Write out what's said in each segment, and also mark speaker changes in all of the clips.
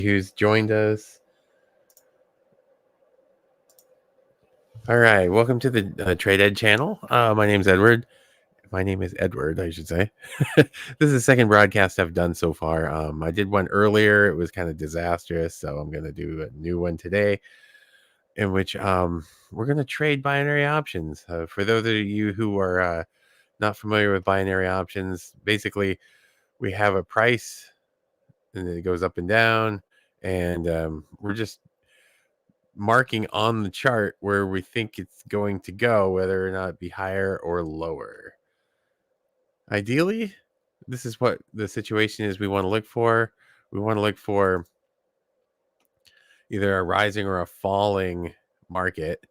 Speaker 1: who's joined us. All right, welcome to the Trade Ed channel. My name's Edward. My name is Edward, I should say. This is the second broadcast I've done so far. I did one earlier. It was kind of disastrous, so I'm going to do a new one today in which we're going to trade binary options. For those of you who are not familiar with binary options, basically we have a price and then it goes up and down, and we're just marking on the chart where we think it's going to go, whether or not it be higher or lower. Ideally, this is what the situation is we want to look for. We want to look for either a rising or a falling market.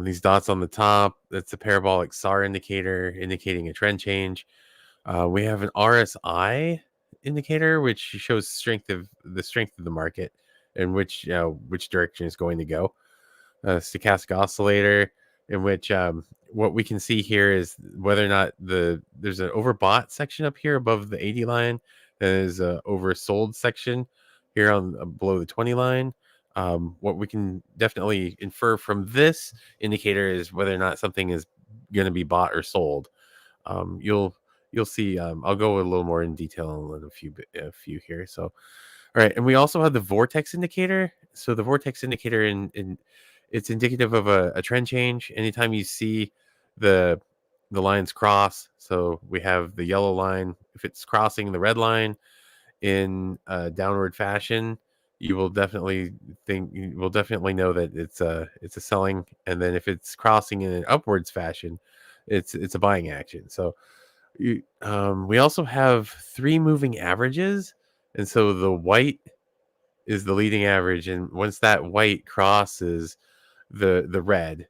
Speaker 1: These dots on the top, that's the parabolic SAR indicator indicating a trend change. We have an RSI indicator, which shows the strength of the market and which direction is going to go. Stochastic Oscillator, in which what we can see here is whether or not there's an overbought section up here above the 80 line. There's a oversold section here on below the 20 line. What we can definitely infer from this indicator is whether or not something is going to be bought or sold. You'll see. I'll go a little more in detail in a few here. So, all right, and we also have the vortex indicator. So the vortex indicator in it's indicative of a trend change. Anytime you see the lines cross, so we have the yellow line. If it's crossing the red line in a downward fashion, you will definitely know that it's a selling. And then if it's crossing in an upwards fashion, it's a buying action. So we also have 3 moving averages, and so the white is the leading average, and once that white crosses the red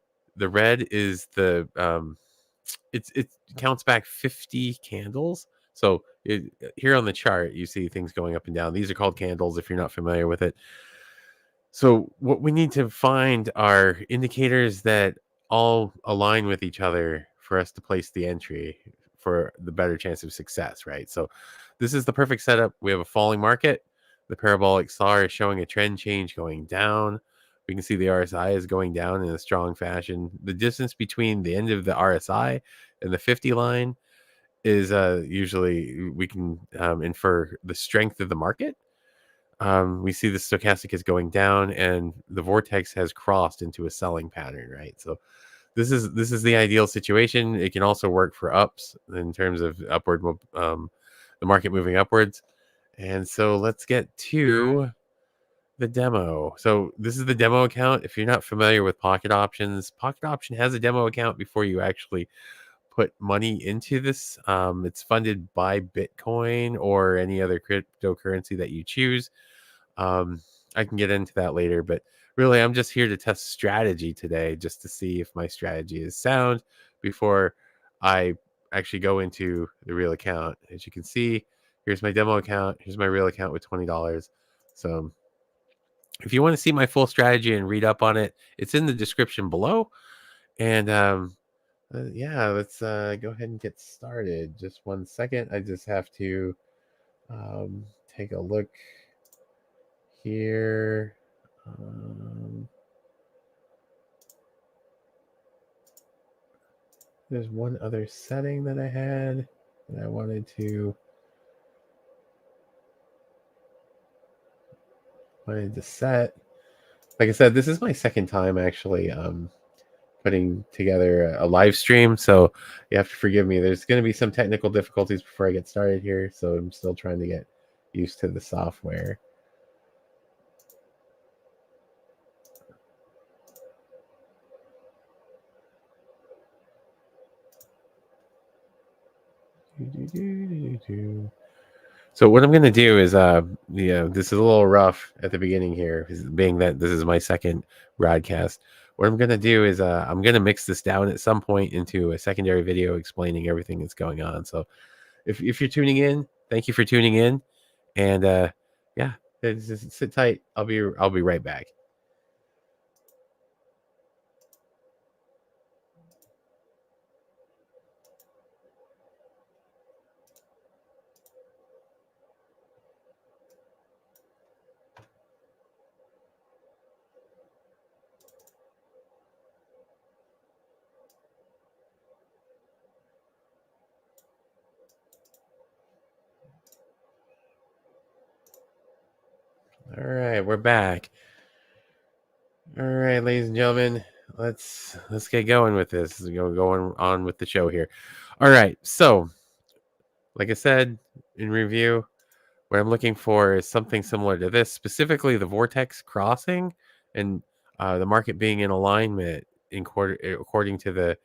Speaker 1: is the it counts back 50 candles. So here on the chart you see things going up and down. These are called candles if you're not familiar with it. So what we need to find are indicators that all align with each other for us to place the entry for the better chance of success, right? So this is the perfect setup. We have a falling market. The parabolic SAR is showing a trend change going down. We can see the RSI is going down in a strong fashion. The distance between the end of the RSI and the 50 line is usually we can infer the strength of the market. We see the stochastic is going down and the vortex has crossed into a selling pattern, right? So this is the ideal situation. It can also work for ups in terms of upward, the market moving upwards. And so let's get to the demo. So this is the demo account. If you're not familiar with Pocket Options, Pocket Option has a demo account before you actually put money into this. It's funded by Bitcoin or any other cryptocurrency that you choose. I can get into that later, but really I'm just here to test strategy today, just to see if my strategy is sound before I actually go into the real account. As you can see, here's my demo account. Here's my real account with $20. So if you want to see my full strategy and read up on it, it's in the description below. And yeah, let's go ahead and get started. Just 1 second. I just have to take a look here. There's one other setting that I had that I wanted to set. Like I said, this is my second time actually putting together a live stream, so you have to forgive me. There's going to be some technical difficulties before I get started here, so I'm still trying to get used to the software. So what I'm going to do is, this is a little rough at the beginning here, being that this is my second broadcast. What I'm going to do is I'm going to mix this down at some point into a secondary video explaining everything that's going on. So if you're tuning in, thank you for tuning in. And yeah, just sit tight. I'll be right back. right, we're back. All right, ladies and gentlemen, let's get going with this. Going on with the show here. All right, so like I said in review, what I'm looking for is something similar to this, specifically the vortex crossing and the market being in alignment according to the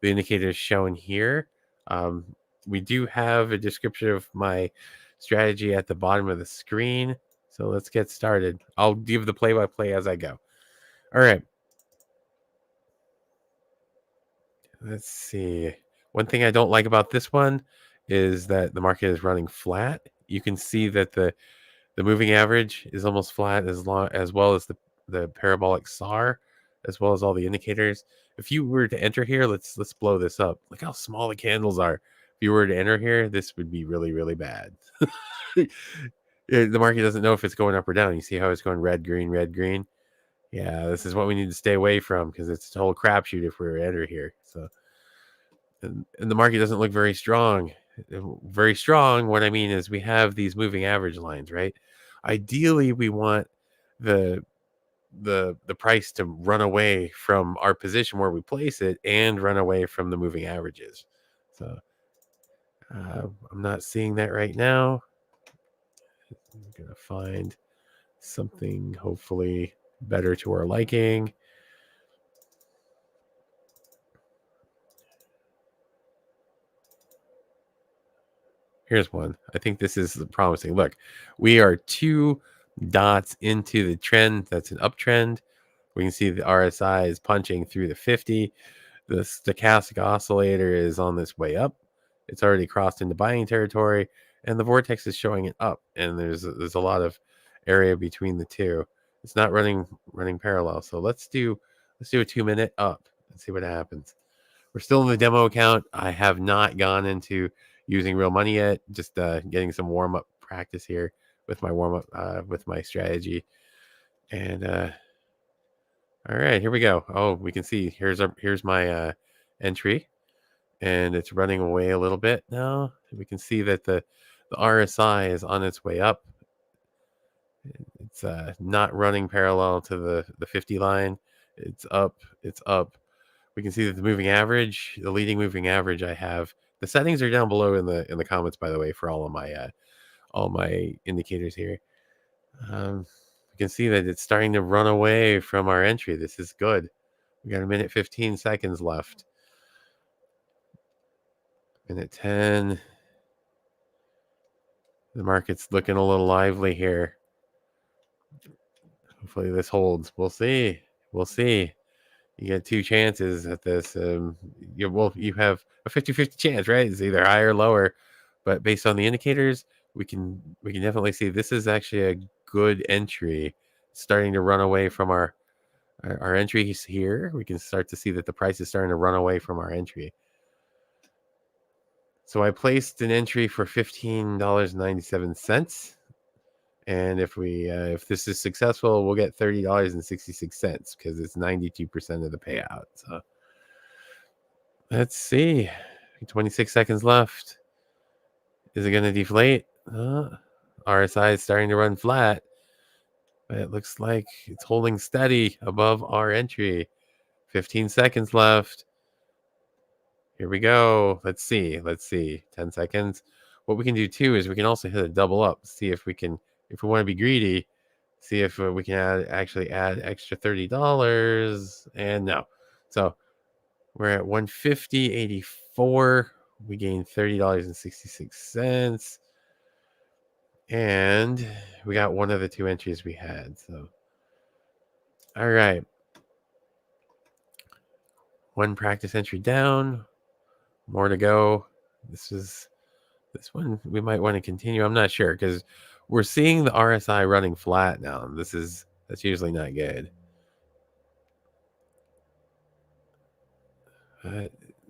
Speaker 1: indicators shown here. Um, we do have a description of my strategy at the bottom of the screen. So let's get started. I'll give the play-by-play as I go. All right. Let's see. One thing I don't like about this one is that the market is running flat. You can see that the moving average is almost flat as well as the parabolic SAR, as well as all the indicators. If you were to enter here, let's blow this up. Look how small the candles are. If you were to enter here, this would be really, really bad. The market doesn't know if it's going up or down. You see how it's going red, green, red, green? Yeah, this is what we need to stay away from because it's a total crapshoot if we were to enter here. So, and the market doesn't look very strong. Very strong. What I mean is we have these moving average lines, right? Ideally, we want the the price to run away from our position where we place it and run away from the moving averages. So I'm not seeing that right now. I'm gonna find something hopefully better to our liking. Here's one. I think this is promising. Look, we are 2 dots into the trend. That's an uptrend. We can see the RSI is punching through the 50. The stochastic oscillator is on this way up. It's already crossed into buying territory, and the vortex is showing it up. And there's a lot of area between the two. It's not running parallel. So let's do a 2-minute up and see what happens. We're still in the demo account. I have not gone into using real money yet. Just getting some warm up practice here with my warm up with my strategy. And all right, here we go. Oh, we can see here's my entry, and it's running away a little bit now. We can see that the RSI is on its way up. It's not running parallel to the 50 line. It's up. It's up. We can see that the moving average, the leading moving average I have, the settings are down below in the comments, by the way, for all my indicators here. We can see that it's starting to run away from our entry. This is good. We got 1:15 seconds left. Minute 10. The market's looking a little lively here. Hopefully this holds. We'll see. We'll see. You get 2 chances at this. You have a 50-50 chance, right? It's either higher or lower. But based on the indicators, we can definitely see this is actually a good entry. Starting to run away from our entries here. We can start to see that the price is starting to run away from our entry. So I placed an entry for $15.97. And if this is successful, we'll get $30.66 because it's 92% of the payout. So let's see. 26 seconds left. Is it going to deflate? RSI is starting to run flat, but it looks like it's holding steady above our entry. 15 seconds left. Here we go. Let's see. 10 seconds. What we can do too is we can also hit a double up. See if we want to be greedy, see if we can actually add extra $30. And no. So we're at 150.84. We gained $30.66. And we got one of the 2 entries we had. So all right. One practice entry down. More to go. This one we might want to continue. I'm not sure because we're seeing the RSI running flat now. That's usually not good.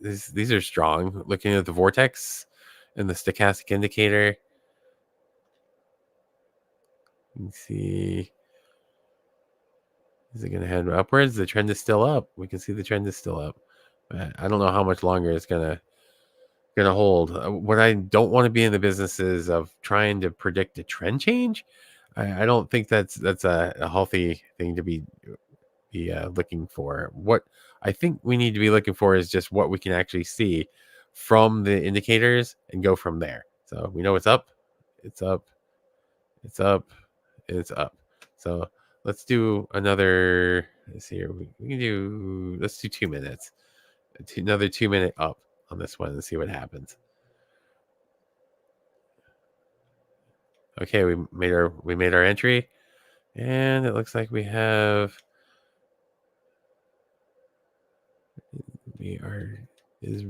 Speaker 1: These are strong. Looking at the vortex and the stochastic indicator, you can see, is it going to head upwards? The trend is still up. We can see the trend is still up. But I don't know how much longer it's gonna hold. What I don't want to be in the business is of trying to predict a trend change. I don't think that's a healthy thing to be looking for. What I think we need to be looking for is just what we can actually see from the indicators and go from there. So we know it's up, it's up, it's up, it's up. So let's do another. Let's see here. We can do. Let's do 2 minutes. Another 2 minute up on this one and see what happens. Okay, we made our entry, and it looks like we is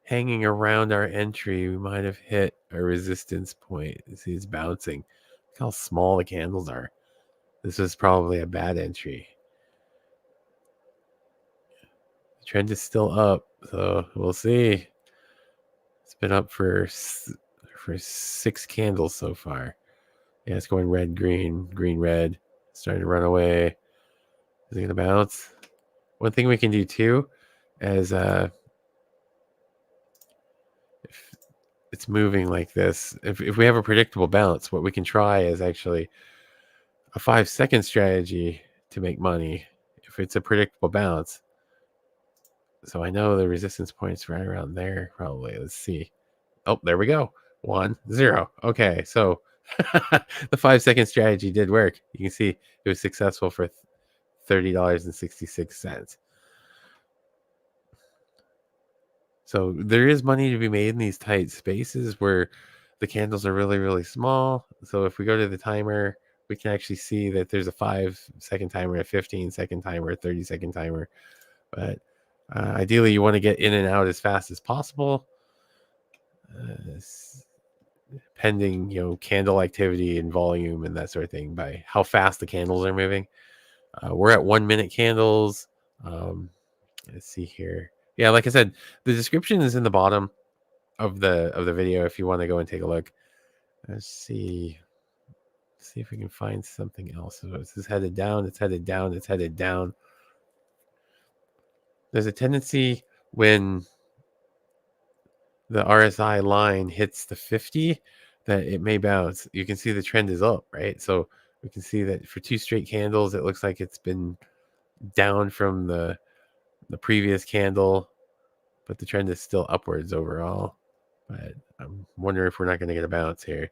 Speaker 1: hanging around our entry. We might have hit a resistance point. See, it's bouncing. Look how small the candles are. This is probably a bad entry. The trend is still up, so we'll see. It's been up for 6 candles so far. Yeah, it's going red, green, green, red. It's starting to run away. Is it gonna bounce? One thing we can do too is if it's moving like this, if we have a predictable bounce, what we can try is actually a 5-second strategy to make money if it's a predictable bounce. So I know the resistance point's right around there, probably. Let's see. Oh, there we go. 1, 0. Okay, so the 5-second strategy did work. You can see it was successful for $30.66. So there is money to be made in these tight spaces where the candles are really, really small. So if we go to the timer, we can actually see that there's a 5-second timer, a 15-second timer, a 30-second timer. But ideally, you want to get in and out as fast as possible, pending candle activity and volume and that sort of thing by how fast the candles are moving. We're at 1 minute candles. Let's see here. Yeah, like I said, the description is in the bottom of the video if you want to go and take a look. Let's see. See if we can find something else. So this is headed down, it's headed down, it's headed down. There's a tendency when the RSI line hits the 50 that it may bounce. You can see the trend is up, right? So we can see that for 2 straight candles, it looks like it's been down from the previous candle, but the trend is still upwards overall. But I'm wondering if we're not going to get a bounce here.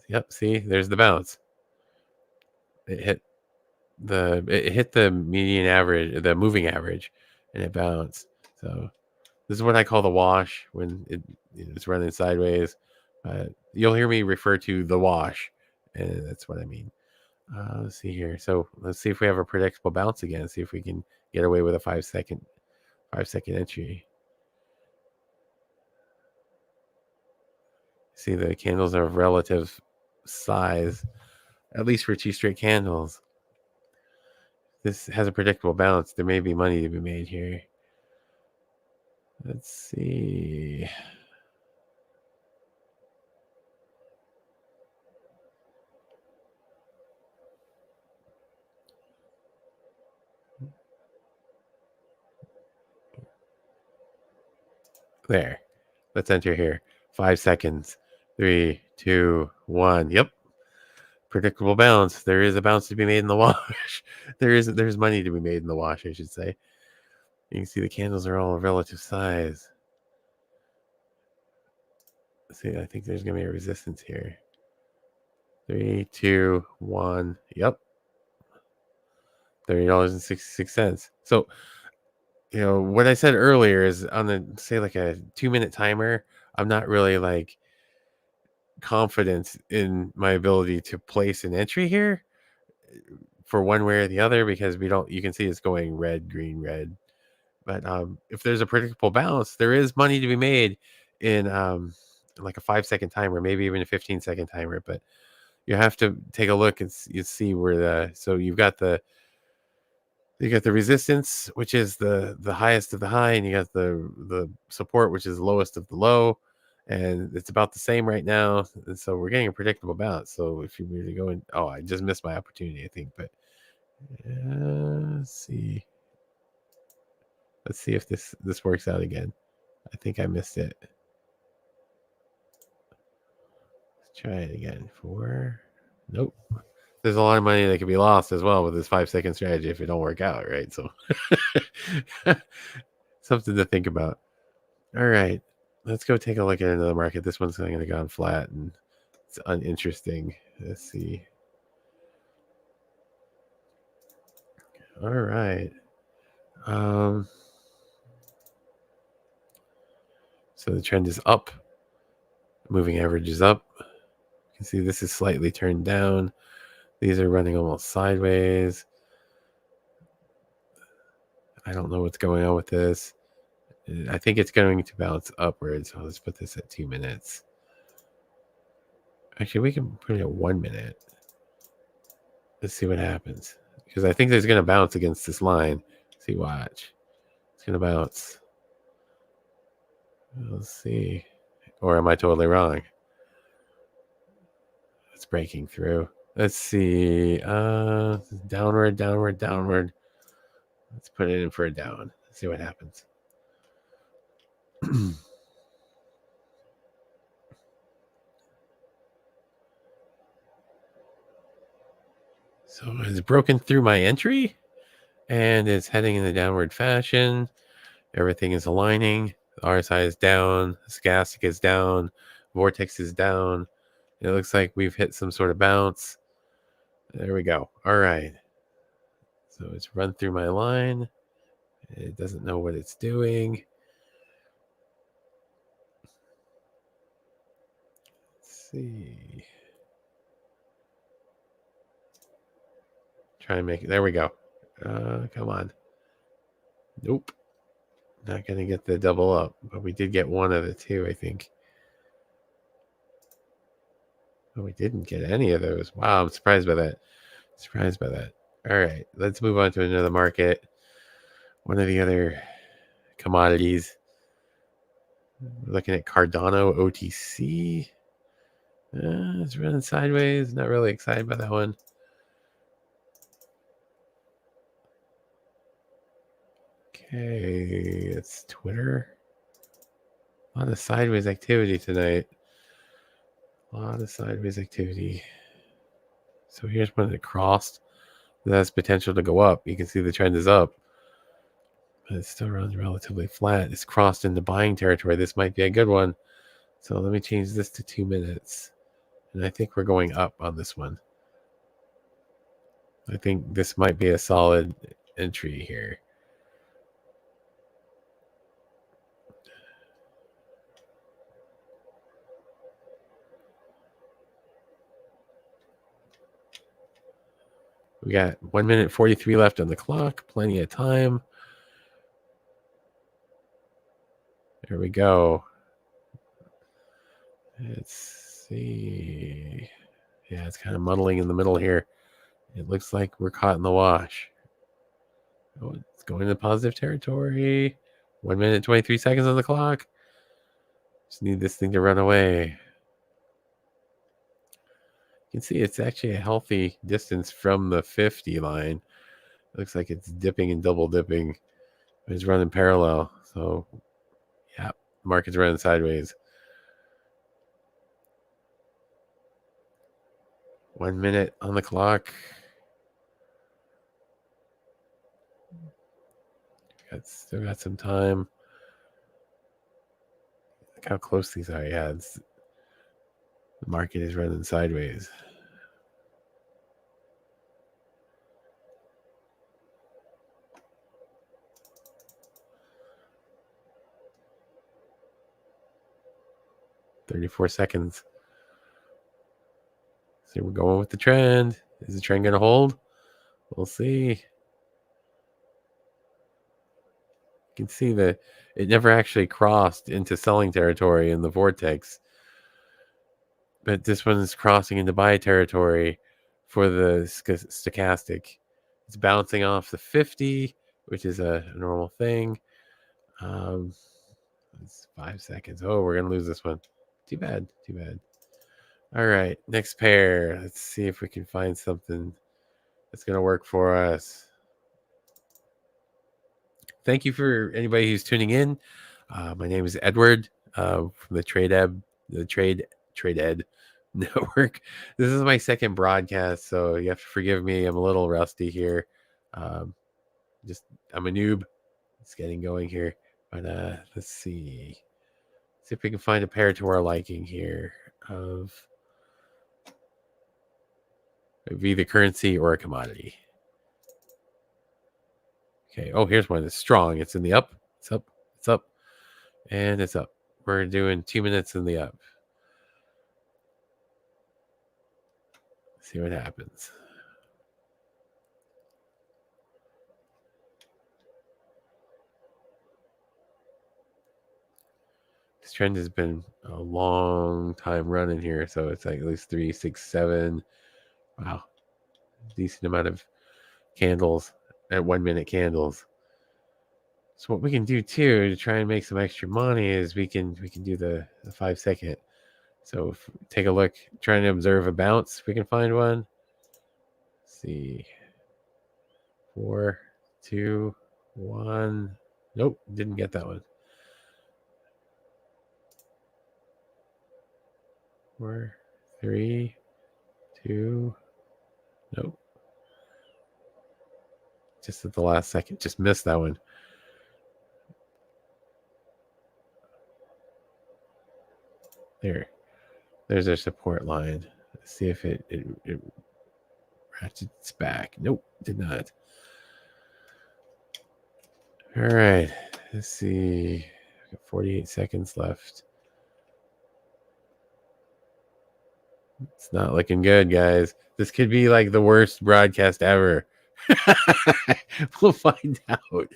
Speaker 1: Yep, see, there's the bounce. It hit the median average, the moving average, and it bounced. So this is what I call the wash when it's running sideways. You'll hear me refer to the wash, and that's what I mean. Let's see here. So let's see if we have a predictable bounce again. See if we can get away with a 5-second entry. See, the candles are of relative size, at least for 2 straight candles. This has a predictable bounce. There may be money to be made here. Let's see. There. Let's enter here. 5 seconds. 3, 2, 1. Yep. Predictable bounce. There is a bounce to be made in the wash. There's money to be made in the wash, I should say. You can see the candles are all of relative size. See, I think there's gonna be a resistance here. 3, 2, 1. Yep. $30.66. So what I said earlier is on the say like a 2-minute timer, I'm not really like confident in my ability to place an entry here for one way or the other because you can see it's going red, green, red. But if there's a predictable bounce, there is money to be made in like a 5-second timer, maybe even a 15-second timer. But you have to take a look and you see where you've got the resistance, which is the highest of the high, and you got the support, which is the lowest of the low, and it's about the same right now. And so we're getting a predictable bounce. So if you really go in, I just missed my opportunity, I think. But let's see if this works out again. I think I missed it. Let's try it again. 4. Nope. There's a lot of money that could be lost as well with this 5-second strategy if it don't work out, right? So something to think about. All right. Let's go take a look at another market. This one's going to go on flat and it's uninteresting. Let's see. All right. So the trend is up. Moving average is up. You can see this is slightly turned down. These are running almost sideways. I don't know what's going on with this. I think it's going to bounce upwards. So let's put this at 2 minutes. Actually, we can put it at 1 minute. Let's see what happens. Because I think there's going to bounce against this line. See, watch. It's going to bounce. Let's see. Or am I totally wrong? It's breaking through. Let's see. Downward, downward, downward. Let's put it in for a down. Let's see what happens. So it's broken through my entry and it's heading in the downward fashion. Everything is aligning. The RSI is down. Stochastic is down. Vortex is down. It looks like we've hit some sort of bounce. There we go. All right. So it's run through my line. It doesn't know what it's doing. Let's see. Try and make it. There we go. Come on. Nope. Not going to get the double up, but we did get one of the two, I think. Oh, we didn't get any of those. Wow, I'm surprised by that. Surprised by that. All right, let's move on to another market. One of the other commodities. We're looking at Cardano OTC. It's running sideways. Not really excited by that one. Okay, it's Twitter. A lot of sideways activity tonight. A lot of sideways activity. So here's one that crossed. That has potential to go up. You can see the trend is up. But it still runs relatively flat. It's crossed into buying territory. This might be a good one. So let me change this to 2 minutes. And I think we're going up on this one. I think this might be a solid entry here. We got 1 minute 43 left on the clock. Plenty of time. There we go. Let's see. Yeah, it's kind of muddling in the middle here. It looks like we're caught in the wash. Oh, it's going into positive territory. 1 minute 23 seconds on the clock. Just need this thing to run away. You can see it's actually a healthy distance from the 50 line. It looks like it's dipping and double dipping. It's running parallel. So, yeah, market's running sideways. 1 minute on the clock. Still got some time. Look how close these are. Yeah, the market is running sideways. "34 seconds. So we're going with the trend. Is the trend going to hold? We'll see. You can see that it never actually crossed into selling territory in the vortex. But this one is crossing into buy territory for the stochastic. It's bouncing off the 50, which is a normal thing. It's 5 seconds. Oh, we're going to lose this one. Too bad. Too bad. All right. Next pair. Let's see if we can find something that's going to work for us. Thank you for anybody who's tuning in. My name is Edward from the Trade Ed network. This is my second broadcast, so you have to forgive me. I'm a little rusty here. Um, just I'm a noob. It's getting going here, but let's see. See if we can find a pair to our liking here of either currency or a commodity. Okay. Oh, here's one that's strong. It's in the up. It's up. It's up. And it's up. We're doing 2 minutes in the up. See what happens. This trend has been a long time running here, so it's like at least 3, 6, 7. Wow, decent amount of candles at 1 minute candles. So what we can do too to try and make some extra money is we can do the 5 second. So if, take a look, trying to observe a bounce. If we can find one. Let's see, 4, 2, 1. Nope, didn't get that one. 4, 3, 2. Nope. Just at the last second, just missed that one. There's our support line. Let's see if it ratchets back. Nope, did not. All right, let's see. Got 48 seconds left. It's not looking good, guys. This could be like the worst broadcast ever. We'll find out.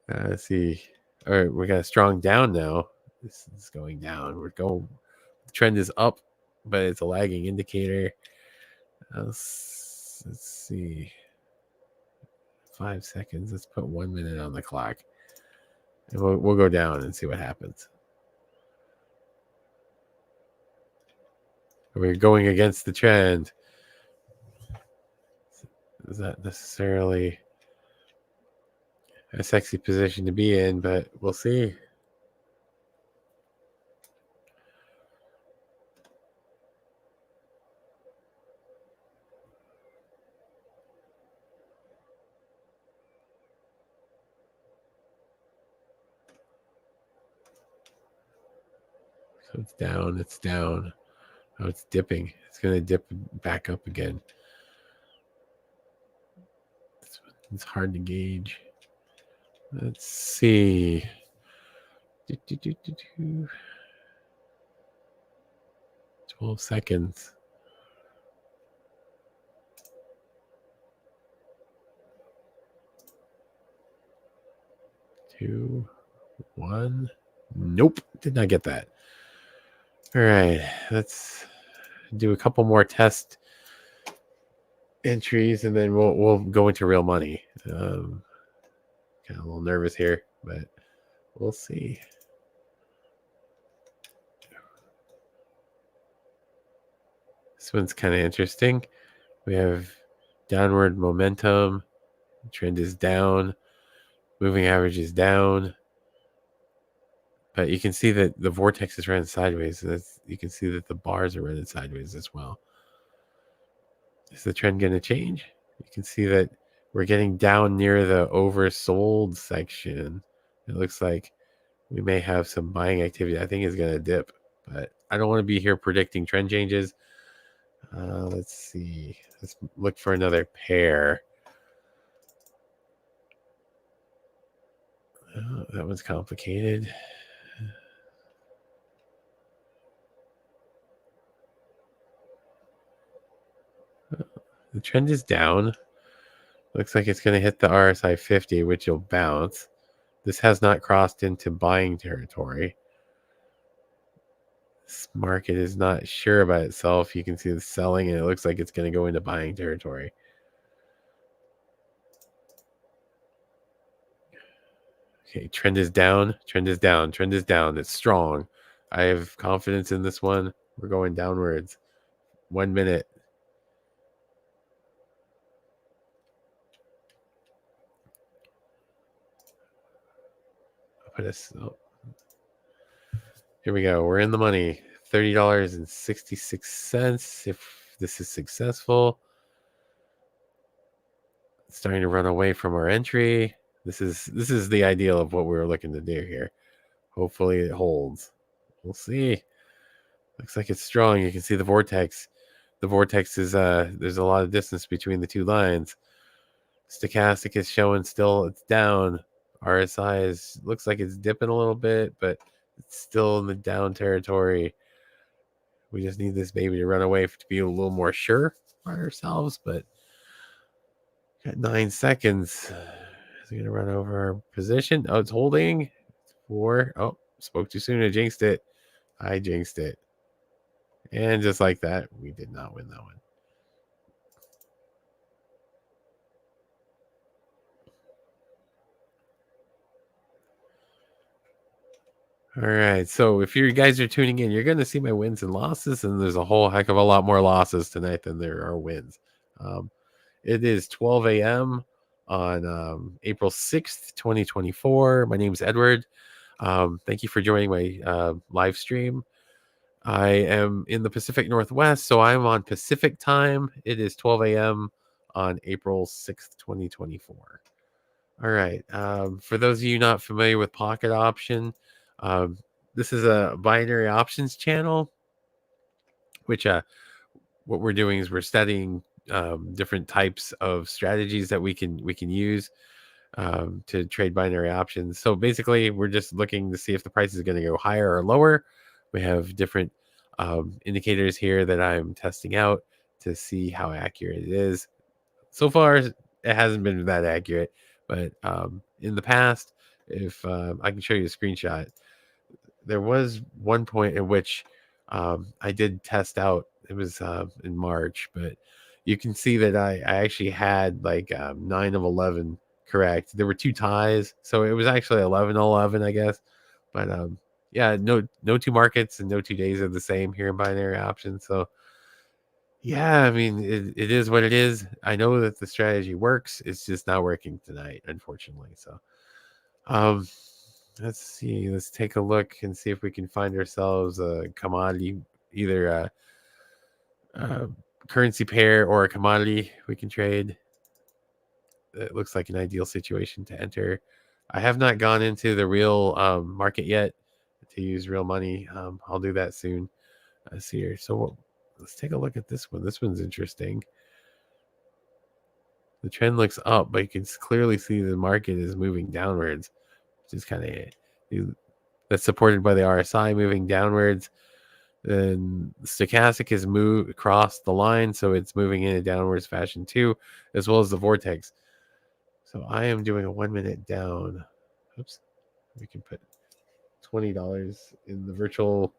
Speaker 1: Let's see. All right, we got a strong down now. This is going down. The trend is up, but it's a lagging indicator. Let's see. 5 seconds. Let's put 1 minute on the clock. And we'll go down and see what happens. We're going against the trend. Is that necessarily a sexy position to be in? But we'll see. So it's down. It's down. Oh, it's dipping. It's going to dip back up again. It's hard to gauge. Let's see. 12 seconds. 2, 1. Nope, did not get that. All right, let's do a couple more test entries, and then we'll go into real money. Kind of a little nervous here, but we'll see. This one's kind of interesting. We have downward momentum. Trend is down. Moving average is down. But you can see that the vortex is running sideways. You can see that the bars are running sideways as well. Is the trend going to change? You can see that we're getting down near the oversold section. It looks like we may have some buying activity. I think it's going to dip, but I don't want to be here predicting trend changes. Let's see. Let's look for another pair. Oh, that one's complicated. The trend is down. Looks like it's going to hit the RSI 50, which will bounce. This has not crossed into buying territory. This market is not sure about itself. You can see the selling, and it looks like it's going to go into buying territory. Okay, trend is down. Trend is down. Trend is down. It's strong. I have confidence in this one. We're going downwards. 1 minute. I'll put a, oh. Here we go. We're in the money. $30.66 if this is successful. It's starting to run away from our entry. This is the ideal of what we were looking to do here. Hopefully it holds. We'll see. Looks like it's strong. You can see the vortex. The vortex is there's a lot of distance between the two lines. Stochastic is showing still it's down. RSI is looks like it's dipping a little bit, but it's still in the down territory. We just need this baby to run away to be a little more sure by ourselves, but got 9 seconds. Is it gonna run over our position? Oh, it's holding. 4. Oh, spoke too soon. I jinxed it. And just like that, we did not win that one. All right. So if you guys are tuning in, you're going to see my wins and losses, and there's a whole heck of a lot more losses tonight than there are wins. It is 12 a.m. on April 6th, 2024. My name is Edward. Thank you for joining my live stream. I am in the Pacific Northwest, so I'm on Pacific time. It is 12 a.m. on April 6th, 2024. All right. For those of you not familiar with Pocket Option, this is a binary options channel, which what we're doing is we're studying different types of strategies that we can use to trade binary options. So basically, we're just looking to see if the price is going to go higher or lower. We have different indicators here that I'm testing out to see how accurate it is. So far, it hasn't been that accurate, but in the past, if I can show you a screenshot, there was one point in which I did test out. It was in March, but you can see that I actually had like 9 of 11 correct. There were 2 ties, so it was actually 11-11, I guess. But yeah, no 2 markets and no 2 days are the same here in binary options. So yeah, I mean, it is what it is. I know that the strategy works. It's just not working tonight, unfortunately. So, let's see. Let's take a look and see if we can find ourselves a commodity, either a currency pair or a commodity we can trade. It looks like an ideal situation to enter. I have not gone into the real market yet to use real money. I'll do that soon. Let's see here. So let's take a look at this one. This one's interesting. The trend looks up, but you can clearly see the market is moving downwards, which is kind of that's supported by the RSI moving downwards. Then the stochastic has moved across the line, so it's moving in a downwards fashion too, as well as the vortex. So I am doing a 1 minute down. Oops. We can put $20 in the virtual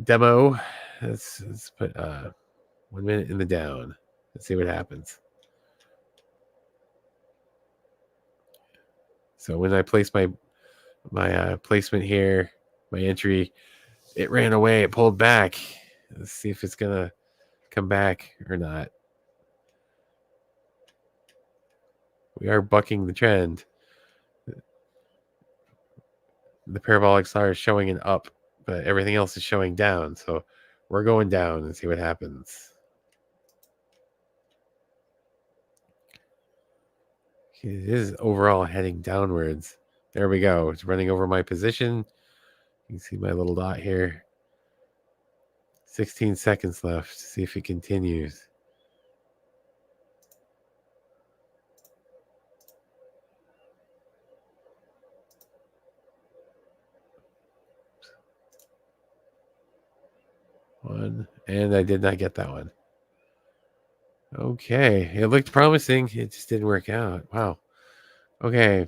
Speaker 1: demo. Let's put 1 minute in the down. Let's see what happens. So when I place my placement here, my entry, it ran away. It pulled back. Let's see if it's gonna come back or not. We are bucking the trend. The Parabolic SAR is showing an up, but everything else is showing down. So we're going down and see what happens. It is overall heading downwards. There we go. It's running over my position. You can see my little dot here. 16 seconds left. See if it continues. One, and I did not get that one. Okay, it looked promising. It just didn't work out. Wow. Okay,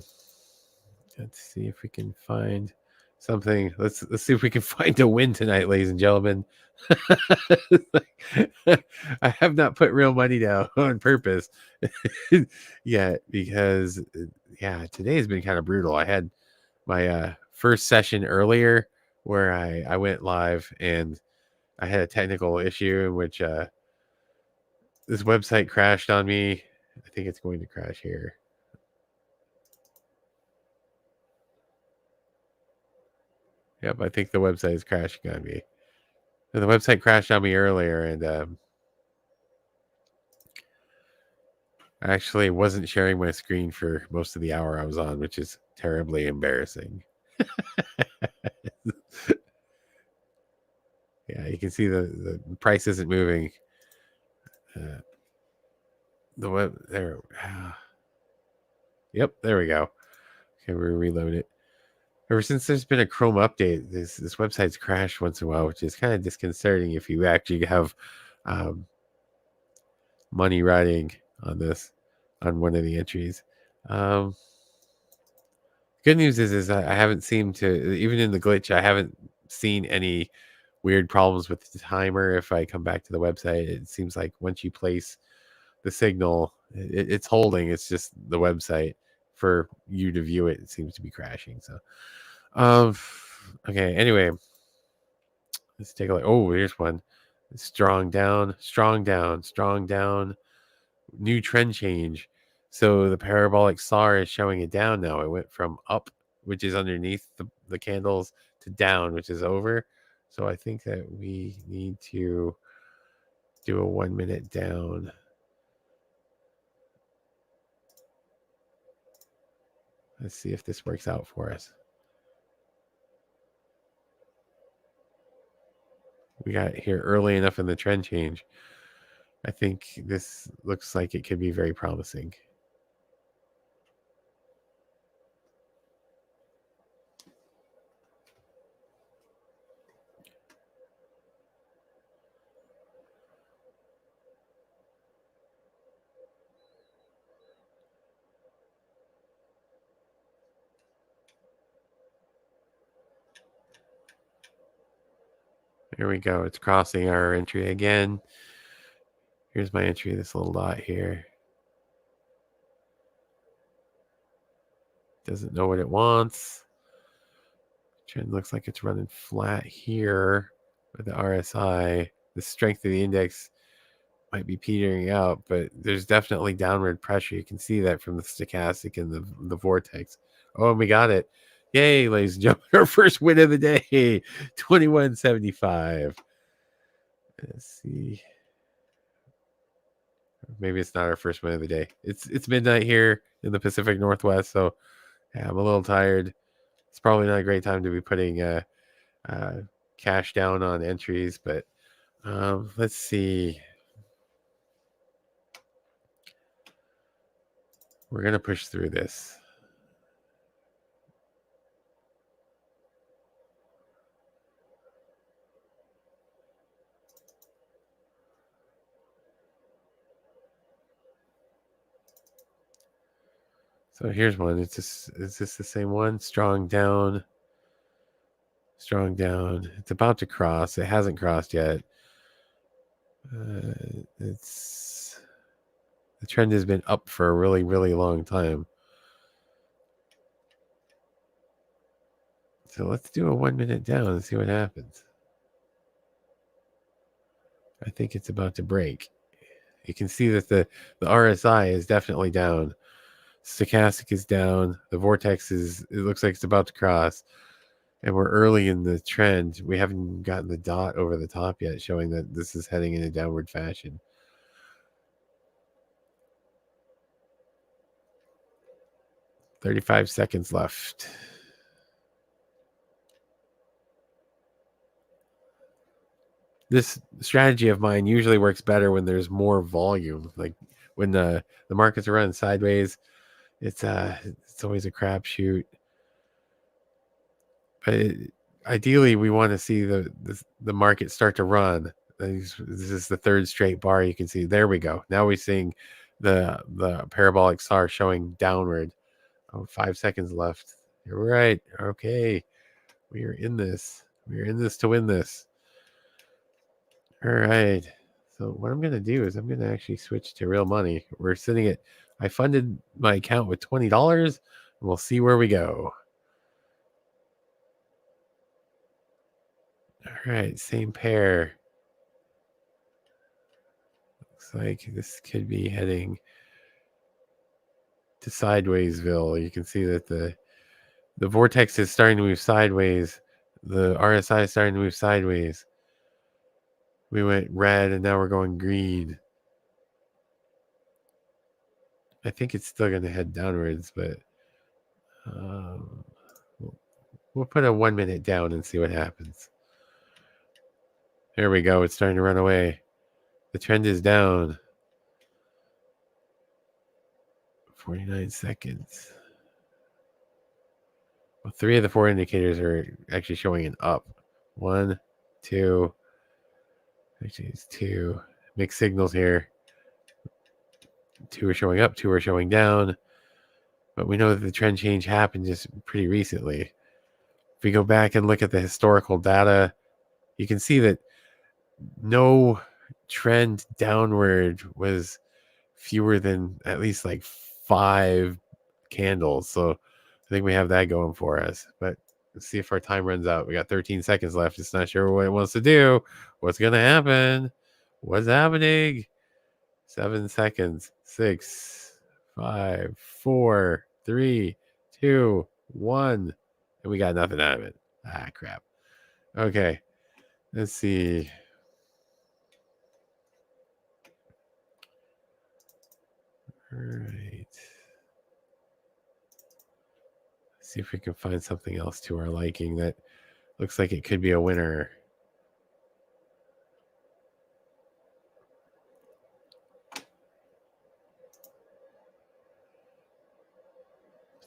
Speaker 1: let's see if we can find something. Let's see if we can find a win tonight, ladies and gentlemen. I have not put real money down on purpose yet because yeah, today has been kind of brutal. I had my first session earlier where I went live and I had a technical issue in which this website crashed on me. I think it's going to crash here. Yep, I think the website is crashing on me. The website crashed on me earlier, and I actually wasn't sharing my screen for most of the hour I was on, which is terribly embarrassing. Yeah, you can see the price isn't moving. The web there. Yep, there we go. Okay, we reload it. Ever since there's been a Chrome update, this website's crashed once in a while, which is kind of disconcerting if you actually have um, money riding on this on one of the entries. Um, Good news is I haven't seemed to, even in the glitch, I haven't seen any weird problems with the timer. If I come back to the website, it seems like once you place the signal, it's holding. It's just the website for you to view it. It seems to be crashing. So, um, okay. Anyway, let's take a look. Oh, here's one. Strong down, strong down, strong down. New trend change. So the parabolic SAR is showing it down now. It went from up, which is underneath the candles, to down, which is over. So I think that we need to do a 1 minute down. Let's see if this works out for us. We got here early enough in the trend change. I think this looks like it could be very promising. There we go. It's crossing our entry again. Here's my entry, this little dot here. Doesn't know what it wants. Trend looks like it's running flat here with the RSI. The strength of the index might be petering out, but there's definitely downward pressure. You can see that from the stochastic and the vortex. Oh, and we got it. Yay, ladies and gentlemen. Our first win of the day. 21.75. Let's see. Maybe it's not our first win of the day. It's midnight here in the Pacific Northwest, so yeah, I'm a little tired. It's probably not a great time to be putting cash down on entries, but let's see. We're gonna push through this. So here's one. Is this the same one? Strong down. Strong down. It's about to cross. It hasn't crossed yet. It's the trend has been up for a really, really long time. So let's do a 1 minute down and see what happens. I think it's about to break. You can see that the RSI is definitely down. Stochastic is down. The vortex it looks like it's about to cross. And we're early in the trend. We haven't gotten the dot over the top yet, showing that this is heading in a downward fashion. "35 seconds left." This strategy of mine usually works better when there's more volume. Like when the markets are running sideways, it's always a crapshoot. But ideally, we want to see the market start to run. This is the third straight bar. You can see there we go. Now we're seeing the parabolic SAR showing downward. Oh, 5 seconds left. You're right. Okay, we are in this. We are in this to win this. All right. So what I'm going to do is I'm going to actually switch to real money. We're sitting at, I funded my account with $20, and we'll see where we go. All right, same pair. Looks like this could be heading to Sidewaysville. You can see that the vortex is starting to move sideways. The RSI is starting to move sideways. We went red and now we're going green. I think it's still going to head downwards, but we'll put a 1 minute down and see what happens. There we go. It's starting to run away. The trend is down. 49 seconds. Well, 3 of the 4 indicators are actually showing an up. 1, 2. Actually, it's 2. Mixed signals here. 2 are showing up, 2 are showing down. But we know that the trend change happened just pretty recently. If we go back and look at the historical data, you can see that no trend downward was fewer than at least like 5 candles. So I think we have that going for us. But let's see if our time runs out. We got 13 seconds left. It's not sure what it wants to do. What's going to happen? What's happening? 7 seconds. 6, 5, 4, 3, 2, 1. And we got nothing out of it. Ah, crap. Okay. Let's see. All right. See if we can find something else to our liking that looks like it could be a winner.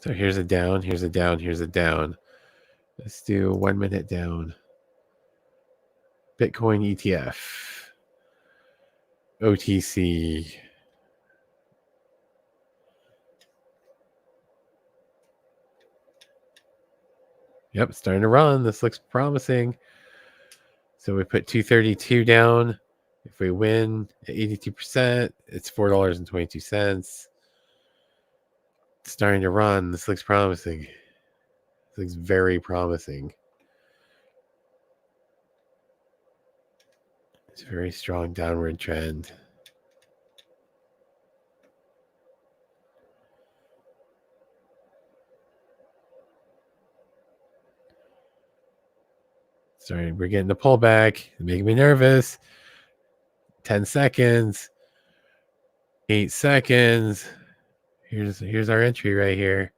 Speaker 1: So here's a down, here's a down, here's a down. Let's do 1 minute down. Bitcoin ETF. OTC. Yep, starting to run. This looks promising. So we put 232 down. If we win at 82%, it's $4.22. Starting to run. This looks promising. This looks very promising. It's a very strong downward trend. Sorry, we're getting the pullback. Making me nervous. 10 seconds. 8 seconds. Here's our entry right here.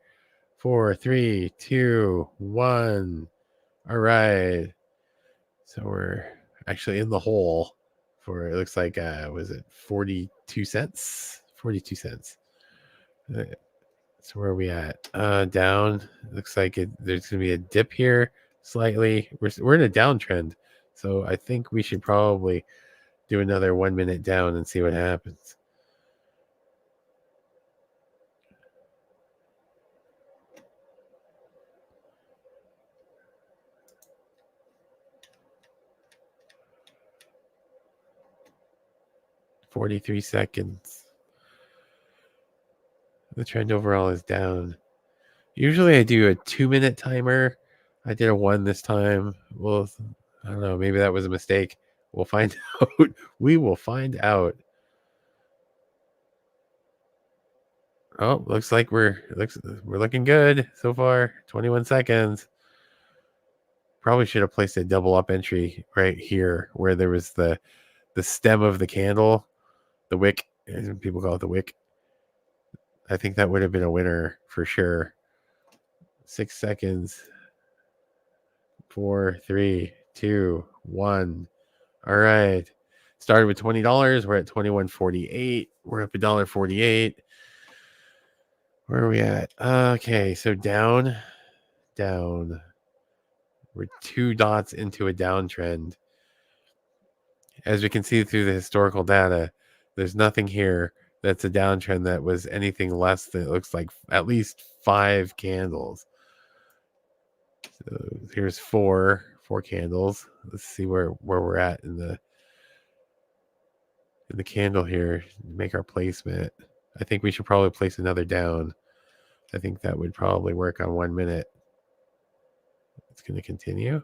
Speaker 1: 4, 3, 2, 1. All right. So we're actually in the hole for, it looks like, was it 42 cents? 42 cents. So where are we at? Down. Looks like there's going to be a dip here slightly. We're in a downtrend. So I think we should probably do another 1 minute down and see what happens. $43 seconds. The trend overall is down. Usually I do a 2 minute timer. I did a 1 this time. Well, I don't know. Maybe that was a mistake. We'll find out. We will find out. Oh, looks like we're looking good so far. 21 seconds. Probably should have placed a double up entry right here where there was the stem of the candle, the wick. People call it the wick. I think that would have been a winner for sure. 6 seconds. 4, 3, 2, 1. All right. Started with $20. We're at $21.48. We're up $1.48. Where are we at? Okay, so down. We're 2 dots into a downtrend. As we can see through the historical data, there's nothing here that's a downtrend that was anything less than, it looks like, at least 5 candles. So here's 4 candles. Let's see where we're at in the candle here. Make our placement. I think we should probably place another down. I think that would probably work on 1 minute. It's going to continue.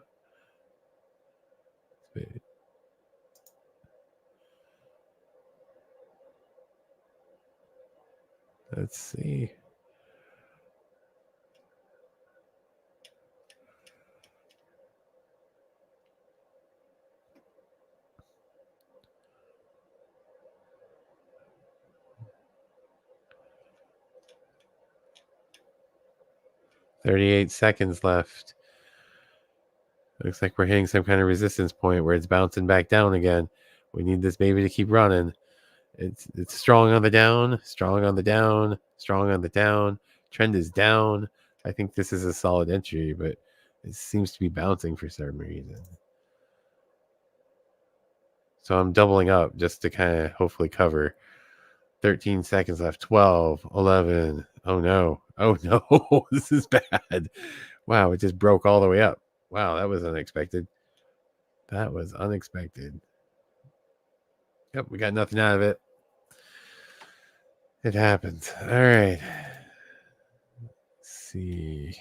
Speaker 1: Let's see. 38 seconds left. Looks like we're hitting some kind of resistance point where it's bouncing back down again. We need this baby to keep running. It's strong on the down, strong on the down, strong on the down. Trend is down. I think this is a solid entry, but it seems to be bouncing for some reason. So I'm doubling up just to kind of hopefully cover. 13 seconds left. 12, 11. Oh no. Oh no. This is bad. Wow, it just broke all the way up. Wow, that was unexpected. That was unexpected. Yep, we got nothing out of it. It happens. All right. Let's see.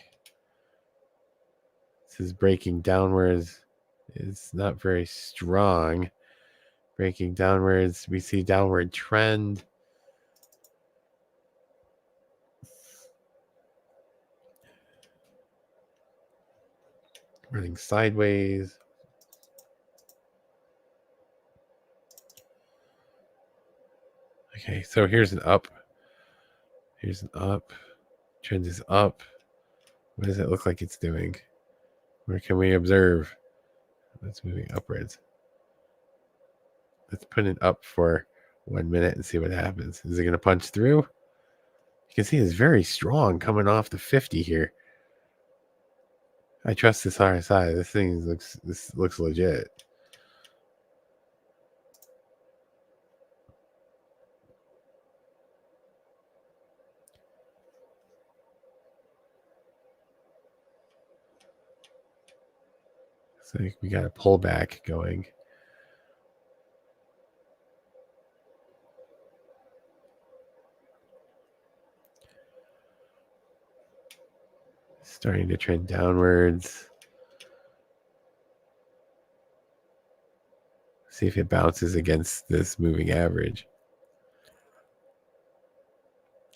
Speaker 1: This is breaking downwards. It's not very strong. Breaking downwards. We see downward trend. Running sideways. Okay, so here's an up. Here's an up. Trend is up. What does it look like it's doing? Where can we observe? It's moving upwards. Let's put it up for 1 minute and see what happens. Is it going to punch through? You can see it's very strong coming off the 50 here. I trust this RSI. This looks legit. So we got a pullback going. Starting to trend downwards. See if it bounces against this moving average.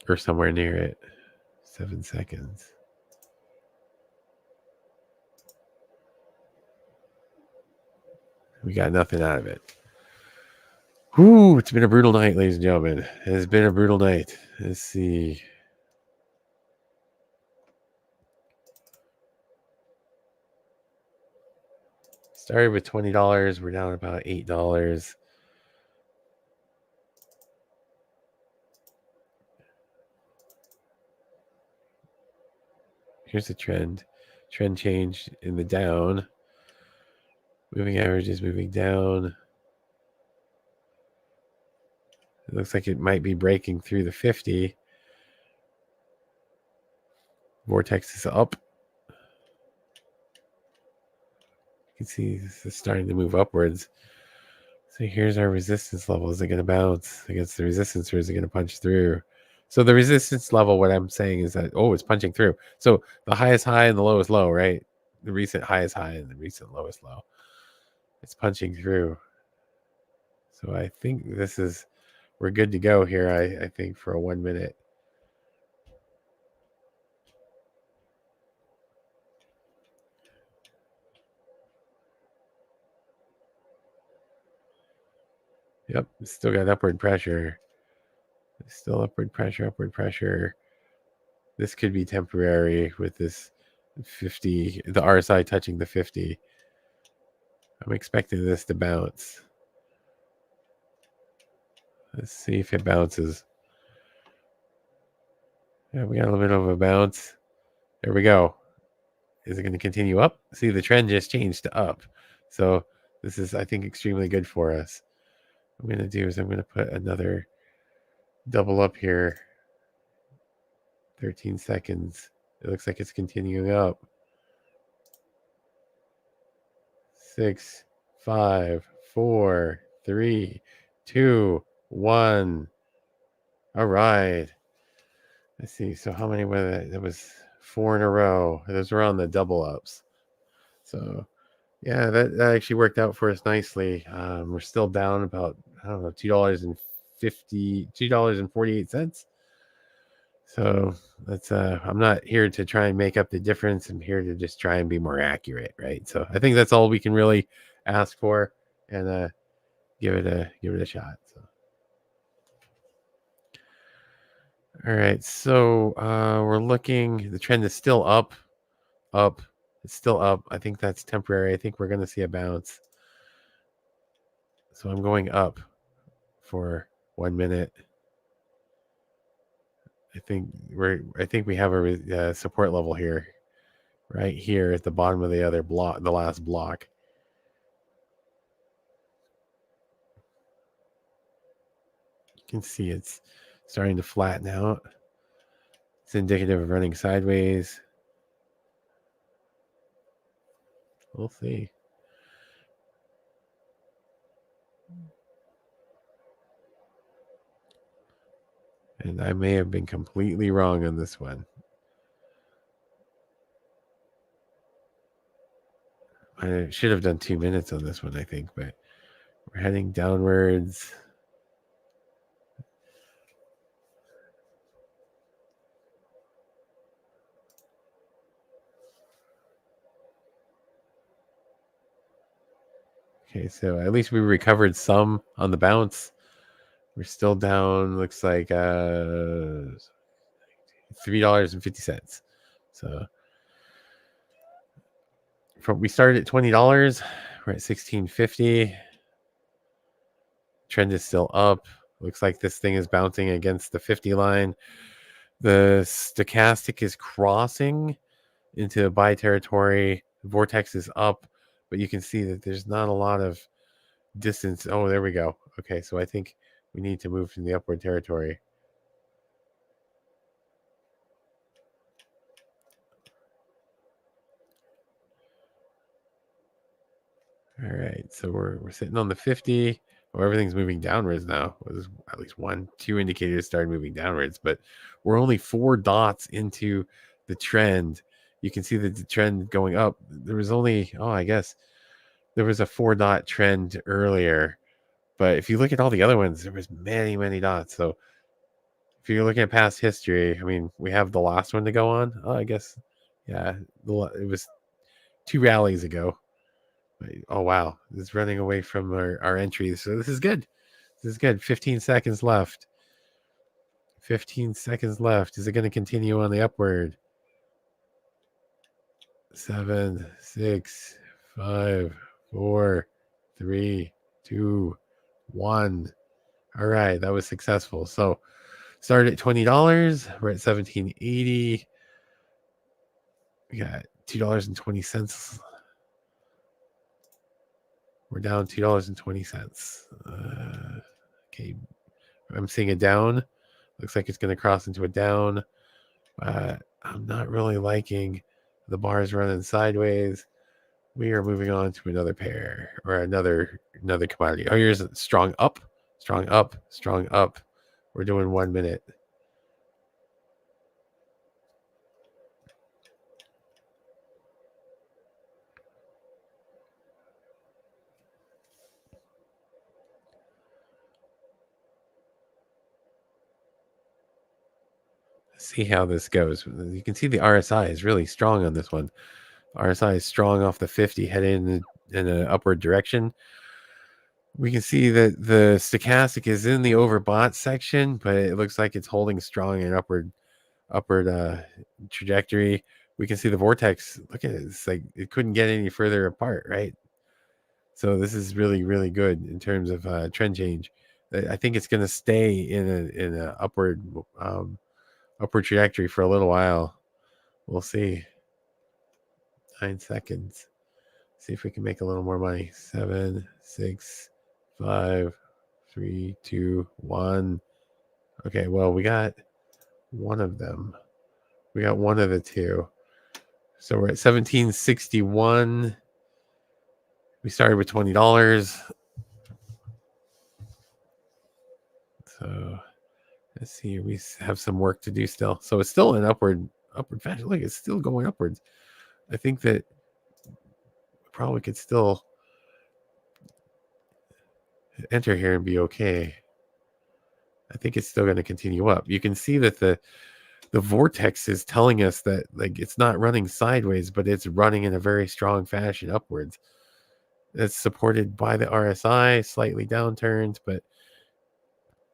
Speaker 1: Or somewhere near it. 7 seconds. We got nothing out of it. Whew, it's been a brutal night, ladies and gentlemen. It has been a brutal night. Let's see. Started with $20. We're down about $8. Here's the trend. Trend change in the down. Moving average is moving down. It looks like it might be breaking through the 50. Vortex is up. You can see this is starting to move upwards. So here's our resistance level. Is it going to bounce against the resistance, or is it going to punch through? So the resistance level, what I'm saying is that, oh, it's punching through. So the highest high and the lowest low, right? The recent highest high and the recent lowest low. It's punching through. So I think we're good to go here, I think, for a 1 minute. Yep, it's still got upward pressure. Still upward pressure. This could be temporary with this 50, the RSI touching the 50. I'm expecting this to bounce. Let's see if it bounces. Yeah, we got a little bit of a bounce. There we go. Is it going to continue up? See, the trend just changed to up. So this is, I think, extremely good for us. What I'm going to do is I'm going to put another double up here. 13 seconds. It looks like it's continuing up. 6, 5, 4, 3, 2, 1. All right. Let's see. So how many were that? That was 4 in a row. Those were on the double ups. So yeah, that actually worked out for us nicely. We're still down about, I don't know, $2.48. So that's I'm not here to try and make up the difference. I'm here to just try and be more accurate, right? So I think that's all we can really ask for, and give it a shot. So All right, so we're looking. The trend is still up, up. It's still up. I think that's temporary. I think we're going to see a bounce. So I'm going up for 1 minute. I think we have a support level here, right here at the bottom of the other block, the last block. You can see it's starting to flatten out. It's indicative of running sideways. We'll see. And I may have been completely wrong on this one. I should have done 2 minutes on this one, I think, but we're heading downwards. Okay, so at least we recovered some on the bounce. We're still down, looks like $3.50. So we started at $20. We're at $16.50. Trend is still up. Looks like this thing is bouncing against the 50 line. The stochastic is crossing into buy territory. The vortex is up, but you can see that there's not a lot of distance. Oh, there we go. Okay, so I think we need to move to the upward territory. All right, so we're sitting on the 50. Well, everything's moving downwards now. There's at least 2 indicators started moving downwards, but we're only 4 dots into the trend. You can see that the trend going up. There was only, I guess there was a 4-dot trend earlier, but if you look at all the other ones, there was many dots. So if you're looking at past history, I mean, we have the last one to go on. Oh, I guess, yeah, it was 2 rallies ago. Oh, wow. It's running away from our entries. So this is good. This is good. 15 seconds left. 15 seconds left. Is it going to continue on the upward? 7, 6, 5, 4, 3, 2, 1. All right. That was successful. So started at $20. We're at $17.80. We got $2.20. We're down $2.20. Okay. I'm seeing a down. Looks like it's going to cross into a down. I'm not really liking the bars running sideways. We are moving on to another pair or another commodity. Oh, here's a strong up, strong up, strong up. We're doing 1 minute. See how this goes. You can see the RSI is really strong on this one. RSI is strong off the 50, heading in an upward direction. We can see that the stochastic is in the overbought section, but it looks like it's holding strong in upward trajectory. We can see the vortex. Look at it. It's like it couldn't get any further apart, right? So this is really good in terms of trend change. I think it's going to stay in a upward trajectory for a little while. We'll see. 9 seconds. See if we can make a little more money. 7, 6, 5, 3, 2, 1. Okay, well, we got one of them. We got one of the two. So we're at 1761. We started with $20. So let's see. We have some work to do still. So it's still an upward fashion. Look, it's still going upwards. I think that probably could still enter here and be okay. I think it's still going to continue up. You can see that the vortex is telling us that like it's not running sideways, but it's running in a very strong fashion upwards. It's supported by the RSI, slightly downturned, but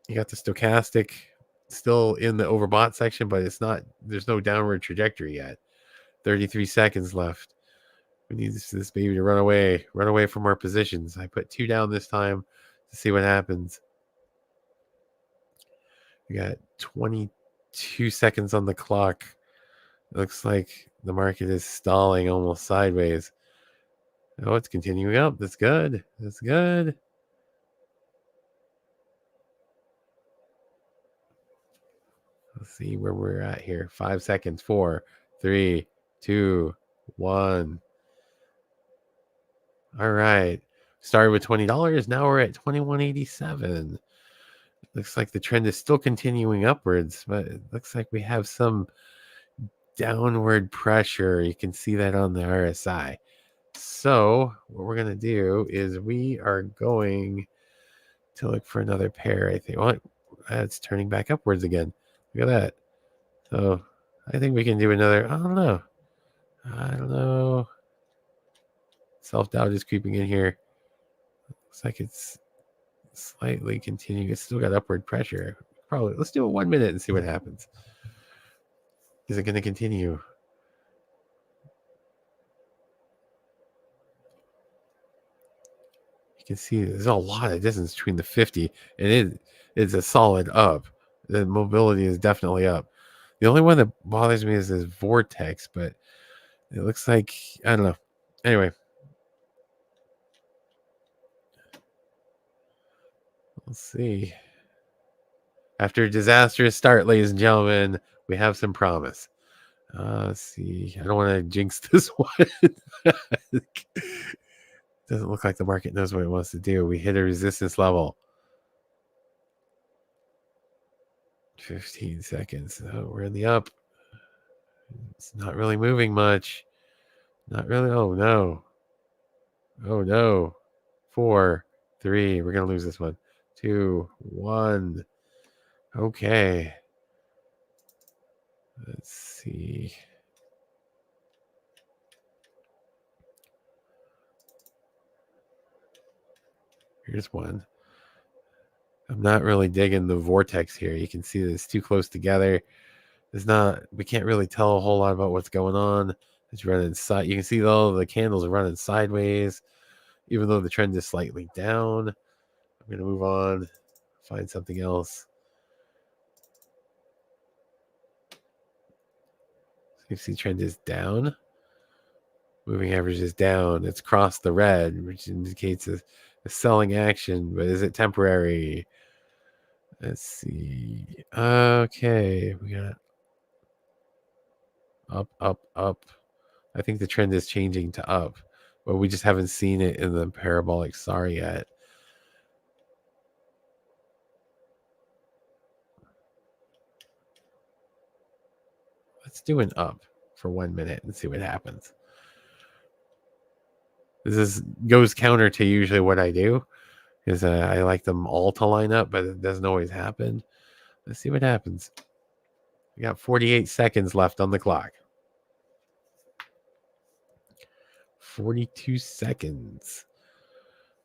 Speaker 1: you got the stochastic still in the overbought section, but it's not. There's no downward trajectory yet. 33 seconds left. We need this baby to run away from our positions. I put 2 down this time to see what happens. We got 22 seconds on the clock. It looks like the market is stalling almost sideways. Oh, it's continuing up. That's good. That's good. Let's see where we're at here. 5 seconds. 4, 3, 2, 1. All right. Started with $20. Now we're at $21.87. Looks like the trend is still continuing upwards, but it looks like we have some downward pressure. You can see that on the RSI. So what we're going to do is we are going to look for another pair, I think. What? It's turning back upwards again. Look at that. So I think we can do another. I don't know. Self-doubt is creeping in here. Looks like it's slightly continuing. It's still got upward pressure. Probably. Let's do it 1 minute and see what happens. Is it going to continue? You can see there's a lot of distance between the 50 and it's a solid up. The mobility is definitely up. The only one that bothers me is this vortex, but it looks like, I don't know. Anyway. Let's see. After a disastrous start, ladies and gentlemen, we have some promise. Let's see. I don't want to jinx this one. Doesn't look like the market knows what it wants to do. We hit a resistance level. 15 seconds. Oh, we're in the up. It's not really moving much. Not really. Oh, no. Oh, no. 4, 3. We're going to lose this one. 2, 1. Okay. Let's see. Here's one. I'm not really digging the vortex here. You can see that it's too close together. We can't really tell a whole lot about what's going on. It's running side. You can see all the candles are running sideways, even though the trend is slightly down. I'm going to move on, find something else. So you see trend is down. Moving average is down. It's crossed the red, which indicates a selling action, but is it temporary? Let's see. Okay, we got up, up, up. I think the trend is changing to up, but we just haven't seen it in the Parabolic SAR yet. Let's do an up for 1 minute and see what happens. This goes counter to usually what I do, because I like them all to line up, but it doesn't always happen. Let's see what happens. We got 48 seconds left on the clock. 42 seconds.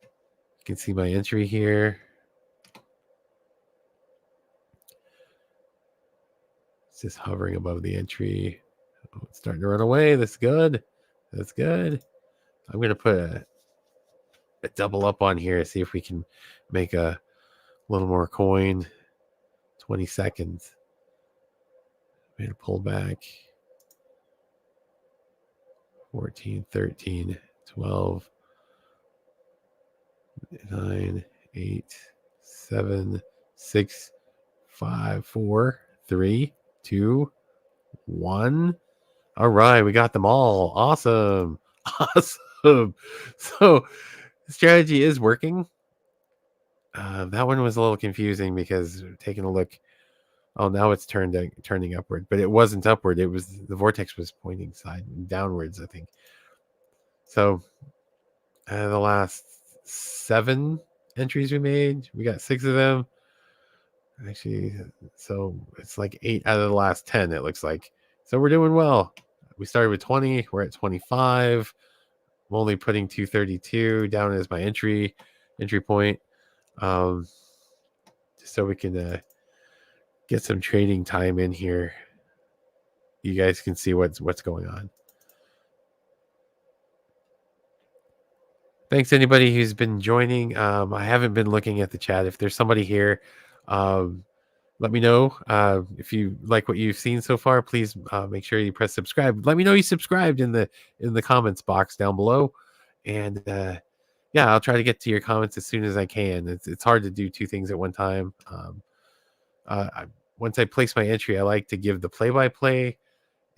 Speaker 1: You can see my entry here. It's just hovering above the entry. Oh, it's starting to run away. That's good. That's good. I'm going to put a double up on here, see if we can make a little more coin. 20 seconds. I'm going to pull back. 14, 13, 12, 9, 8, 7, 6, 5, 4, 3, 2, 1. All right, we got them all. Awesome. Awesome. So the strategy is working. That one was a little confusing because taking a look. Oh, now it's turning upward, but it wasn't upward. It was the vortex was pointing downwards, I think. So the last 7 entries we made, we got 6 of them. Actually, so it's like 8 out of the last 10, it looks like. So we're doing well. We started with 20. We're at 25. I'm only putting 232 down as my entry point. Just so we can get some trading time in here. You guys can see what's going on. Thanks anybody who's been joining. I haven't been looking at the chat. If there's somebody here, let me know. If you like what you've seen so far, please make sure you press subscribe. Let me know you subscribed in the comments box down below, and yeah, I'll try to get to your comments as soon as I can. It's hard to do two things at one time. Once I place my entry, I like to give the play-by-play.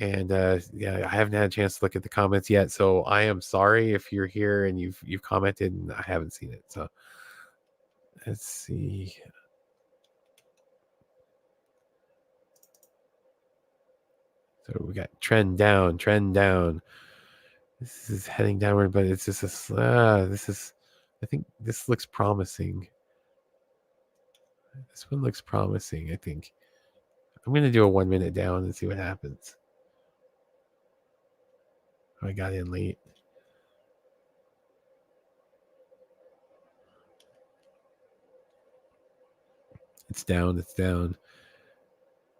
Speaker 1: And yeah, I haven't had a chance to look at the comments yet, so I am sorry if you're here and you've commented and I haven't seen it. So let's see. So we got trend down, trend down. This is heading downward, but it's just this is. I think this looks promising. This one looks promising. I think I'm gonna do a 1 minute down and see what happens. Oh, I got in late. It's down. It's down.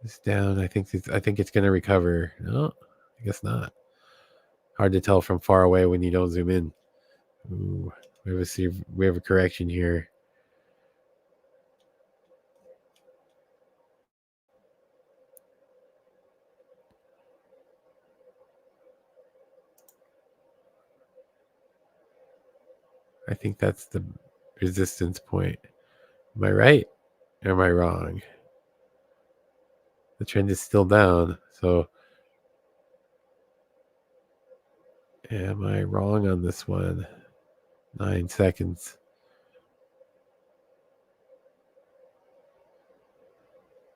Speaker 1: It's down. I think it's going to recover. No, I guess not. Hard to tell from far away when you don't zoom in. Ooh, we have a correction here. I think that's the resistance point. Am I right or am I wrong? The trend is still down. So am I wrong on this one? 9 seconds.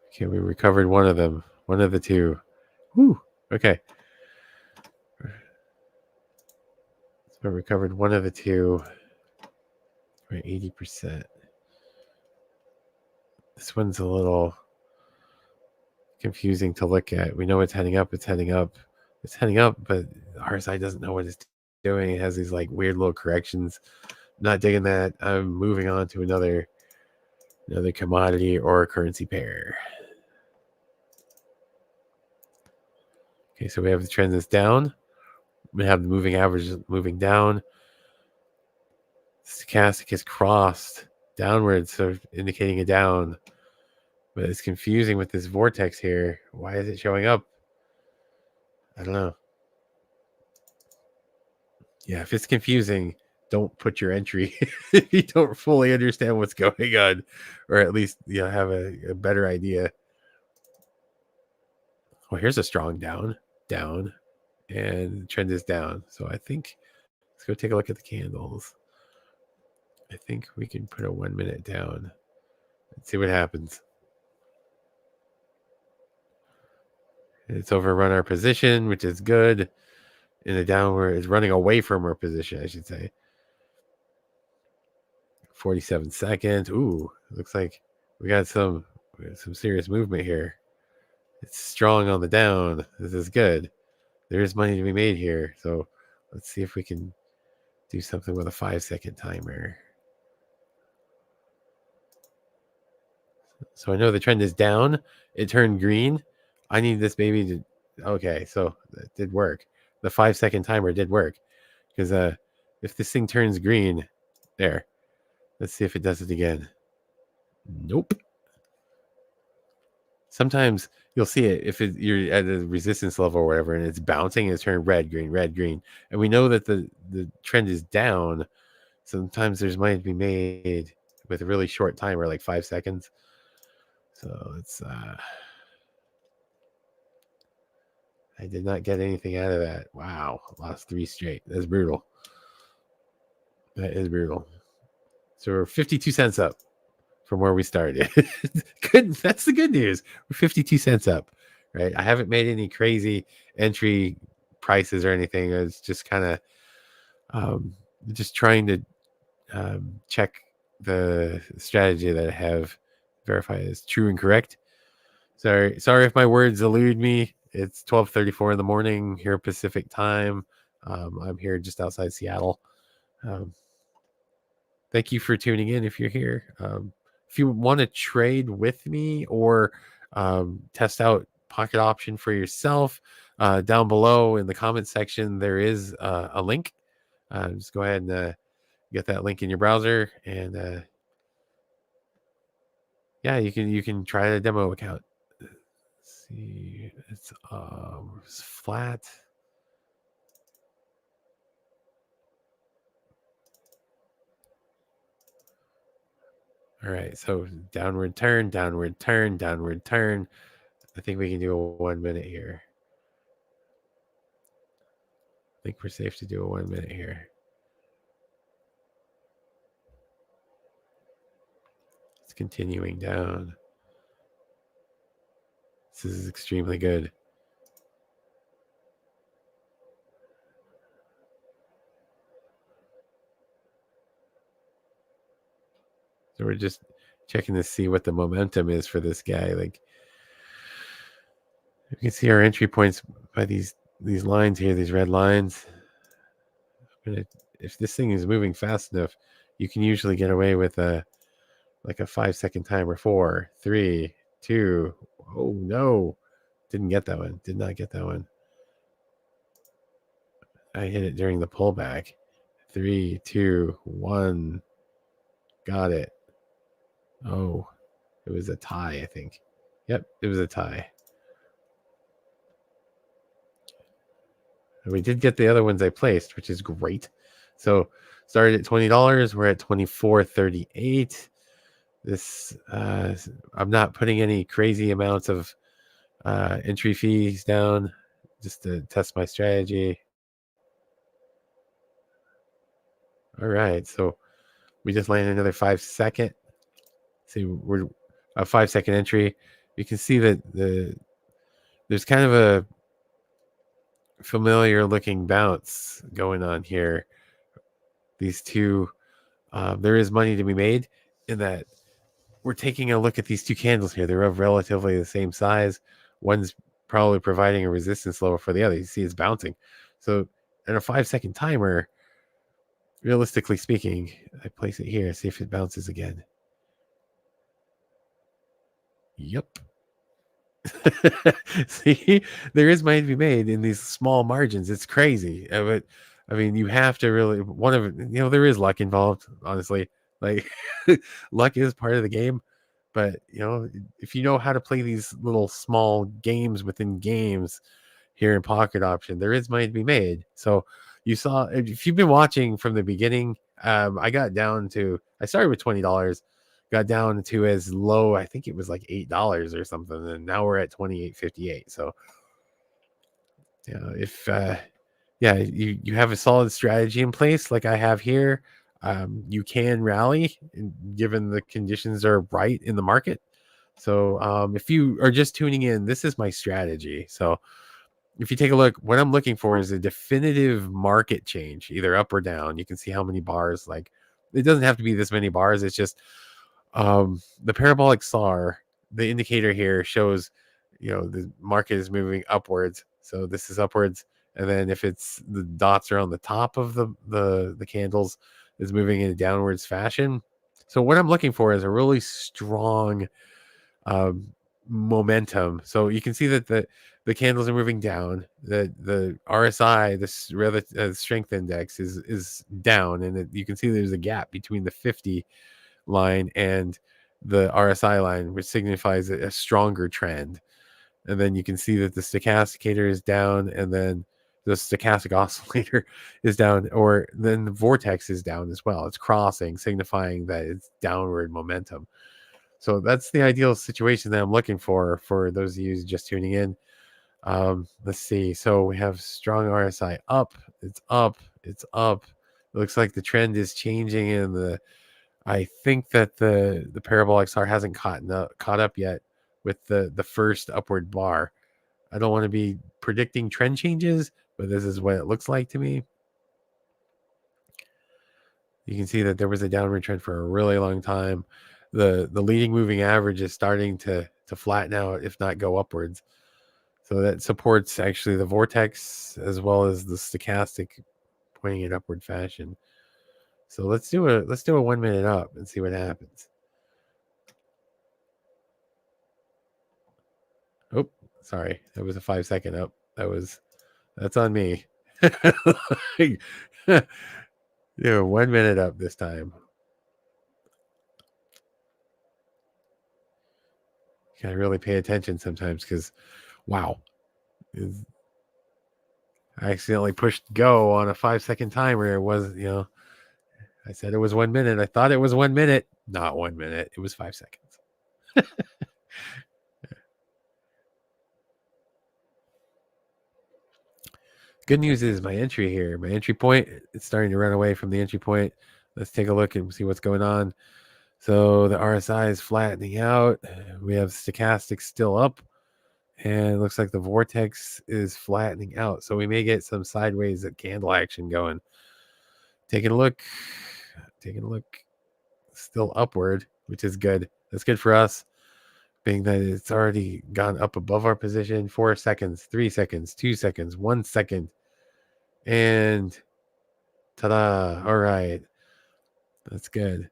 Speaker 1: Okay, we recovered one of them. One of the two. Whew. Okay. So we recovered one of the two. We're at 80%. This one's a little confusing to look at. We know it's heading up. It's heading up. It's heading up, but RSI doesn't know what it's doing. It has these like weird little corrections. Not digging that. I'm moving on to another commodity or currency pair. Okay, so we have the trend that's down. We have the moving average moving down. Stochastic is crossed downwards, so indicating a down. But it's confusing with this vortex here. Why is it showing up? I don't know. Yeah, if it's confusing, don't put your entry if you don't fully understand what's going on, or at least have a better idea. Oh, here's a strong down, and the trend is down. So I think let's go take a look at the candles. I think we can put a 1 minute down and see what happens. It's overrun our position, which is good. In a downward, it's running away from our position, I should say. 47 seconds. Ooh, looks like we got some serious movement here. It's strong on the down. This is good. There is money to be made here. So let's see if we can do something with a 5-second timer. So I know the trend is down. It turned green. I need this baby to... Okay, so that did work. The 5-second timer did work. Because if this thing turns green... There. Let's see if it does it again. Nope. Sometimes you'll see it if you're at a resistance level or whatever, and it's bouncing and it's turning red, green. And we know that the trend is down. Sometimes there's money to be made with a really short timer, like 5 seconds. So it's I did not get anything out of that. Wow, lost 3 straight. That's brutal. That is brutal. So we're 52 cents up from where we started. Good. That's the good news. We're 52 cents up, right? I haven't made any crazy entry prices or anything. It's just kind of just trying to check the strategy that I have, verify as true and correct. Sorry if my words elude me. It's 12:34 in the morning here Pacific time. I'm here just outside Seattle. Thank you for tuning in if you're here. If you want to trade with me or test out pocket option for yourself. Down below in the comment section, there is a link. Just go ahead and get that link in your browser, and yeah, you can try the demo account. Let's see, it's flat. All right, so downward turn, downward turn, downward turn. I think we can do a 1 minute here. I think we're safe to do a 1 minute here. It's continuing down. This is extremely good. So we're just checking to see what the momentum is for this guy. Like, you can see our entry points by these lines here, these red lines. If this thing is moving fast enough, you can usually get away with a 5-second timer. 4, 3, 2. Oh no, didn't get that one. Did not get that one. I hit it during the pullback. 3, 2, 1. Got it. Oh, it was a tie, I think. Yep, it was a tie. And we did get the other ones I placed, which is great. So started at $20. We're at $24.38. This I'm not putting any crazy amounts of entry fees down just to test my strategy. All right, so we just landed another 5-second. See, we're a 5-second entry. You can see that there's kind of a familiar looking bounce going on here. These two, there is money to be made in that we're taking a look at these two candles here. They're of relatively the same size. One's probably providing a resistance level for the other. You see it's bouncing. So in a 5-second timer, realistically speaking, I place it here, see if it bounces again. Yep. See, there is money to be made in these small margins. It's crazy. But I mean, you have to really, there is luck involved, honestly. Like, luck is part of the game. But, if you know how to play these little small games within games here in Pocket Option, there is money to be made. So you saw, if you've been watching from the beginning, I started with $20, got down to as low, I think it was like $8 or something, and now we're at $28.58. So, if you have a solid strategy in place like I have here, you can rally given the conditions are right in the market. So if you are just tuning in, this is my strategy. So if you take a look, what I'm looking for is a definitive market change, either up or down. You can see how many bars, like, it doesn't have to be this many bars. It's just the Parabolic SAR, the indicator here shows, the market is moving upwards. So this is upwards. And then if it's the dots are on the top of the candles, is moving in a downwards fashion. So what I'm looking for is a really strong momentum. So you can see that the candles are moving down. The RSI, this strength index, is down, and you can see there's a gap between the 50 line and the RSI line, which signifies a stronger trend. And then you can see that the stochasticator is down, and then the stochastic oscillator is down, or then the vortex is down as well. It's crossing, signifying that it's downward momentum. So that's the ideal situation that I'm looking for those of you just tuning in. Let's see. So we have strong RSI up. It's up. It's up. It looks like the trend is changing, and I think that the Parabolic SAR hasn't caught up yet with the first upward bar. I don't want to be predicting trend changes, but this is what it looks like to me. You can see that there was a downward trend for a really long time. The leading moving average is starting to flatten out, if not go upwards. So that supports actually the vortex as well as the stochastic pointing in upward fashion. So let's do a 1 minute up and see what happens. Oh, sorry. That was a 5-second up. That's on me. Yeah, 1 minute up this time. You gotta really pay attention sometimes because, wow, I accidentally pushed go on a 5-second timer. It was, I said it was 1 minute. I thought it was 1 minute. Not 1 minute. It was 5 seconds. Good news is my entry here. My entry point, it's starting to run away from the entry point. Let's take a look and see what's going on. So the RSI is flattening out. We have stochastic still up. And it looks like the vortex is flattening out. So we may get some sideways candle action going. Taking a look. Still upward, which is good. That's good for us, being that it's already gone up above our position. 4 seconds, 3 seconds, 2 seconds, 1 second. And ta-da. All right. That's good.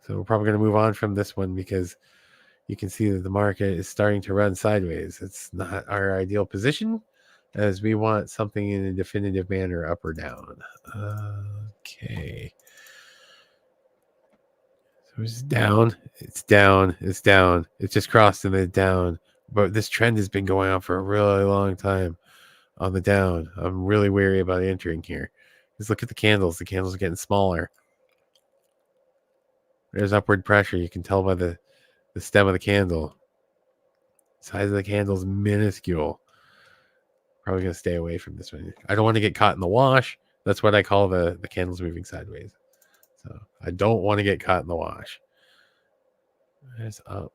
Speaker 1: So we're probably going to move on from this one because you can see that the market is starting to run sideways. It's not our ideal position, as we want something in a definitive manner, up or down. Okay. So it's down. It's down. It's down. It's just crossed and then down. But this trend has been going on for a really long time on the down. I'm really wary about entering here. Just look at the candles. The candles are getting smaller. There's upward pressure. You can tell by the stem of the candle. Size of the candle is minuscule. Probably going to stay away from this one. I don't want to get caught in the wash. That's what I call the candles moving sideways. So I don't want to get caught in the wash. It's up.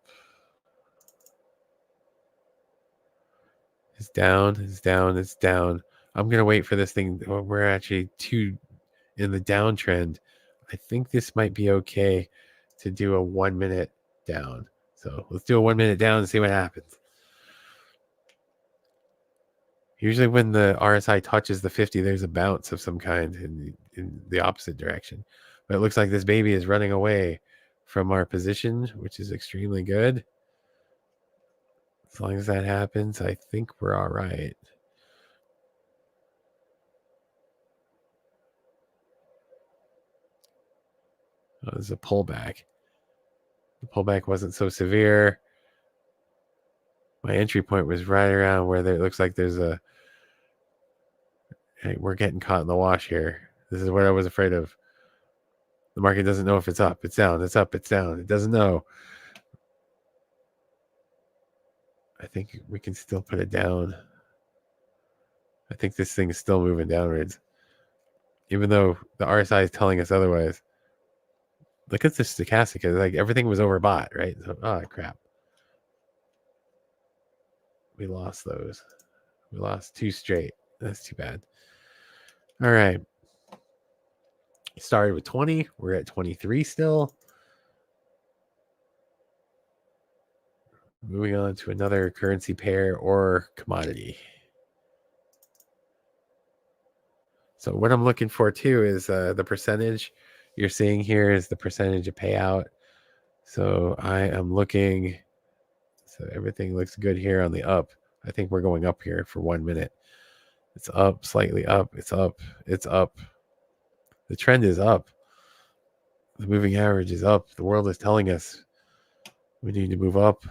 Speaker 1: It's down. It's down. It's down. I'm going to wait for this thing. We're actually in the downtrend. I think this might be okay to do a 1 minute down. So let's do a 1 minute down and see what happens. Usually when the RSI touches the 50, there's a bounce of some kind in the opposite direction. But it looks like this baby is running away from our position, which is extremely good. As long as that happens, I think we're all right. Oh, there's a pullback. The pullback wasn't so severe. My entry point was right around where it looks like there's a... Hey, we're getting caught in the wash here. This is what I was afraid of. The market doesn't know if it's up, it's down, it's up, it's down. It doesn't know. I think we can still put it down. I think this thing is still moving downwards, even though the RSI is telling us otherwise. Look at the stochastic. Like everything was overbought, right? So, crap. We lost those. We lost 2 straight. That's too bad. All right. Started with 20. We're at 23 still. Moving on to another currency pair or commodity. So what I'm looking for too is the percentage you're seeing here is the percentage of payout. So I am looking. So everything looks good here on the up. I think we're going up here for 1 minute. It's up, slightly up. It's up. It's up. The trend is up. The moving average is up. The world is telling us we need to move up.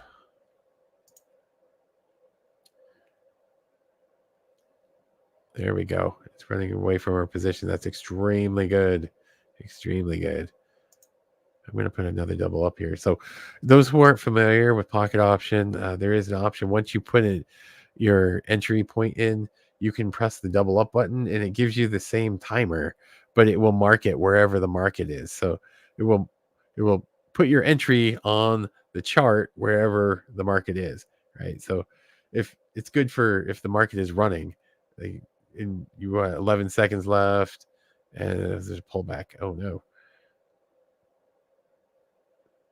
Speaker 1: There we go. It's running away from our position. That's extremely good. Extremely good. I'm going to put another double up here. So those who aren't familiar with pocket option, there is an option. Once you put your entry point in, you can press the double up button and it gives you the same timer, but it will mark it wherever the market is. So it will put your entry on the chart wherever the market is, right? So if it's good for if the market is running, and you want 11 seconds left and there's a pullback. Oh no.